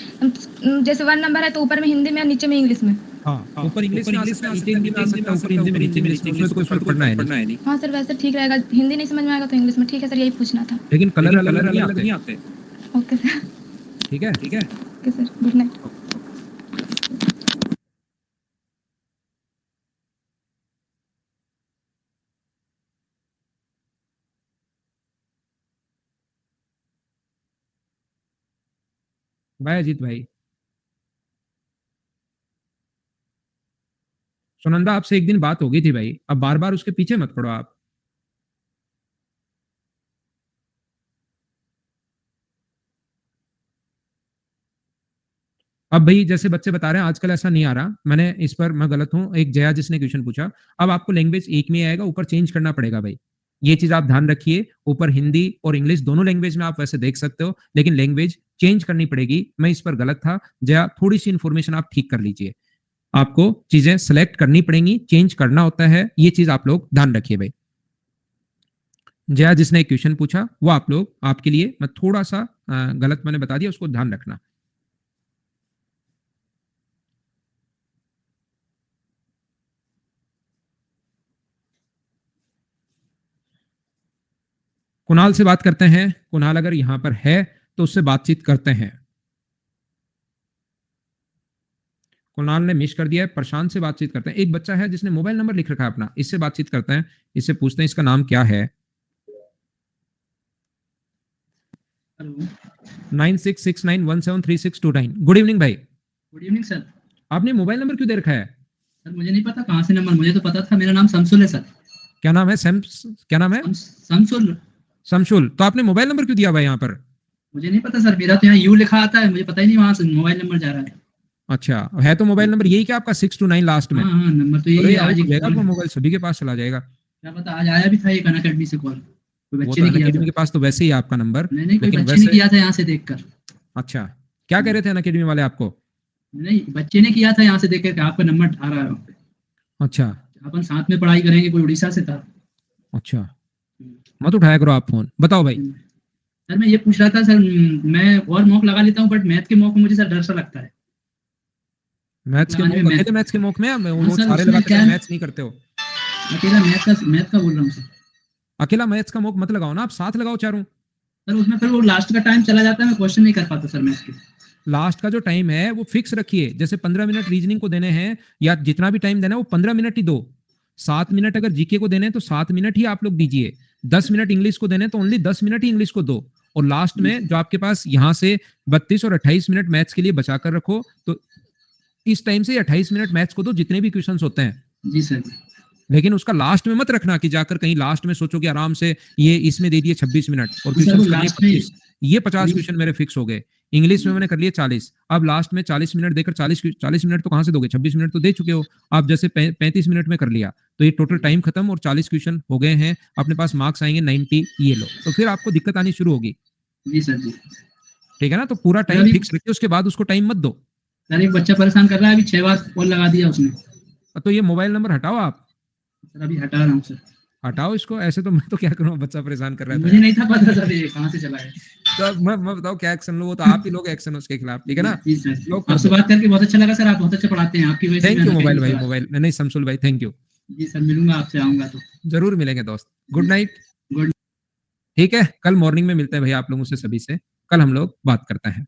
जैसे 1 नंबर है तो ऊपर में हिंदी में और नीचे में इंग्लिश में। हाँ, ऊपर इंग्लिश में आ सकता है, नीचे हिंदी में आ सकता है, ऊपर हिंदी में नीचे इंग्लिश में, उसमें तो कोई फर्क पड़ना है नहीं। हाँ सर, वैसे ठीक रहेगा, हिंदी नहीं समझ में आएगा तो इंग्लिश में। ठीक है सर, यही पूछना था। लेकिन कलर अलग नहीं आते। Okay sir. ठीक है। Okay sir, good night. Bye Ajit भाई। सुनंदा, आपसे एक दिन बात हो गई थी भाई, अब बार बार उसके पीछे मत पड़ो आप। अब भाई जैसे बच्चे बता रहे हैं आजकल ऐसा नहीं आ रहा, मैंने इस पर मैं गलत हूं, एक जया जिसने क्वेश्चन पूछा, अब आपको लैंग्वेज एक में आएगा, ऊपर चेंज करना पड़ेगा भाई, ये चीज आप ध्यान रखिए। ऊपर हिंदी और इंग्लिश दोनों लैंग्वेज में आप वैसे देख सकते हो, लेकिन लैंग्वेज चेंज करनी पड़ेगी। मैं इस पर गलत था जया, थोड़ी सी इंफॉर्मेशन आप ठीक कर लीजिए, आपको चीजें सेलेक्ट करनी पड़ेंगी, चेंज करना होता है, ये चीज आप लोग ध्यान रखिए भाई। जया जिसने एक क्वेश्चन पूछा वो आप लोग, आपके लिए मैं थोड़ा सा गलत मैंने बता दिया, उसको ध्यान रखना। कुणाल से बात करते हैं, कुणाल अगर यहां पर है तो उससे बातचीत करते हैं। कुणाल ने मिस कर दिया है, प्रशांत से बातचीत करते हैं। एक बच्चा है जिसने मोबाइल नंबर लिख रखा है अपना, इससे बातचीत करते हैं, इससे पूछते हैं इसका नाम क्या है। 9669173629। गुड इवनिंग भाई। Good evening sir. आपने मोबाइल नंबर क्यों दे रखा है? सर मुझे नहीं पता कहाँ से नंबर, मुझे तो पता था मेरा नाम शमसुल है सर। क्या नाम है? क्या नाम है? शमसुल। शमशुल। तो आपने मोबाइल नंबर क्यों दिया भाई यहाँ पर? मुझे नहीं पता सर, मेरा तो यहाँ यू लिखा आता है, मुझे पता ही नहीं वहाँ से मोबाइल नंबर जा रहा है। अच्छा, है तो मोबाइल नंबर यही क्या आपका 629 लास्ट में? हाँ हाँ, नंबर तो यही अरे है। आज यार, आपका मोबाइल सभी के पास चला जाएगा। क्या पता, आज आया भी था एक अनअकैडमी से कॉल, कोई वो बच्चे तो ने किया अनअकैडमी था। के पास तो वैसे ही है आपका नंबर, नहीं कोई लेकिन बच्चे ने वैसे किया था यहाँ से देखकर। अच्छा, क्या कह रहे थे अनअकैडमी वाले आपको? नहीं, बच्चे ने किया था यहाँ से देख कर आपका नंबर आ रहा है वहाँ पे। अच्छा अपन साथ में पढ़ाई करेंगे, कोई उड़ीसा से था। अच्छा, मत उठाया करो आप फोन, बताओ भाई। सर मैं ये पूछ रहा था सर, मैं और मॉक लगा लेता हूँ बट मैथ के मॉक में मुझे सर डर सा लगता है। मैथ्स के लगाने मॉक, में अकेले मैथ्स के मॉक में हाँ वो सर, सारे उसमें लगाते क्या हैं, है, मैथ्स नहीं करते हो? अकेला मैथ का बोल रहा हूँ सर। अकेला मैथ्स का मॉक मत लगाओ ना, आप साथ लगाओ चारों। सर उसमें फिर वो लास्ट का टाइम चला जाता है, मैं क्वेश्चन नहीं कर पाता सर मैथ के। लास्ट का जो टाइम है वो फिक्स रखिए, जैसे 15 मिनट रीजनिंग को देने हैं या जितना भी टाइम देना है वो 15 मिनट ही दो। 7 मिनट अगर जीके को देने हैं तो 7 मिनट ही आप लोग दीजिए। 10 मिनट इंग्लिश को देने हैं तो ओनली 10 मिनट ही इंग्लिश को दो। और लास्ट में जो आपके पास यहाँ से 32 और 28 मिनट मैथ्स के लिए बचा कर रखो, तो इस टाइम से 28 मिनट मैथ्स को दो, जितने भी क्वेश्चंस होते हैं। जी सर। लेकिन उसका लास्ट में मत रखना कि जाकर कहीं लास्ट में सोचो कि आराम से ये इसमें दे दिए 26 मिनट और सर वो क्वेश्चंस कर लिए लास्ट में 25, ये 50 क्वेश्चन मेरे फिक्स हो गए। इंग्लिश में मैंने कर लिए 40, अब लास्ट में 40 मिनट देकर 40 मिनट तो कहां से दोगे? 26 मिनट तो दे चुके हो आप, जैसे 35 मिनट में कर लिया तो ये टोटल टाइम खत्म और 40 क्वेश्चन हो गए हैं, अपने पास मार्क्स आएंगे 90, ये लो, तो फिर आपको दिक्कत आनी शुरू होगी। जी सर जी। ठीक है ना? तो पूरा टाइम फिक्स रखिए, उसके बाद उसको टाइम मत दो। सर एक बच्चा परेशान कर रहा है, अभी 6 बार कॉल लगा दिया उसने। तो ये मोबाइल नंबर हटाओ आप। सर अभी हटा रहा हूँ सर। हटाओ इसको, ऐसे तो मैं तो क्या करूँ, बच्चा परेशान कर रहा मुझे था। नहीं था पता सर ये कहाँ से चला है। तो मैं बताओ क्या एक्शन लो, वो तो आप ही लोग एक्शन उसके खिलाफ, ठीक है ना? जी सर, लोग कर आपसे दो। बात करके बहुत अच्छा लगा सर, आप बहुत अच्छा पढ़ाते हैं, आपकी वजह से थैंक मैं यू मोबाइल भाई, अकेडमी मोबाइल नहीं शमसुल भाई, थैंक यू। जी सर, मिलूंगा आपसे, आऊंगा तो। जरूर मिलेंगे दोस्त, गुड नाइट। गुड। ठीक है, कल मॉर्निंग में मिलते हैं भाई आप लोगों से सभी से, कल हम लोग बात करते हैं।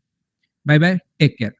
Bye bye, take care.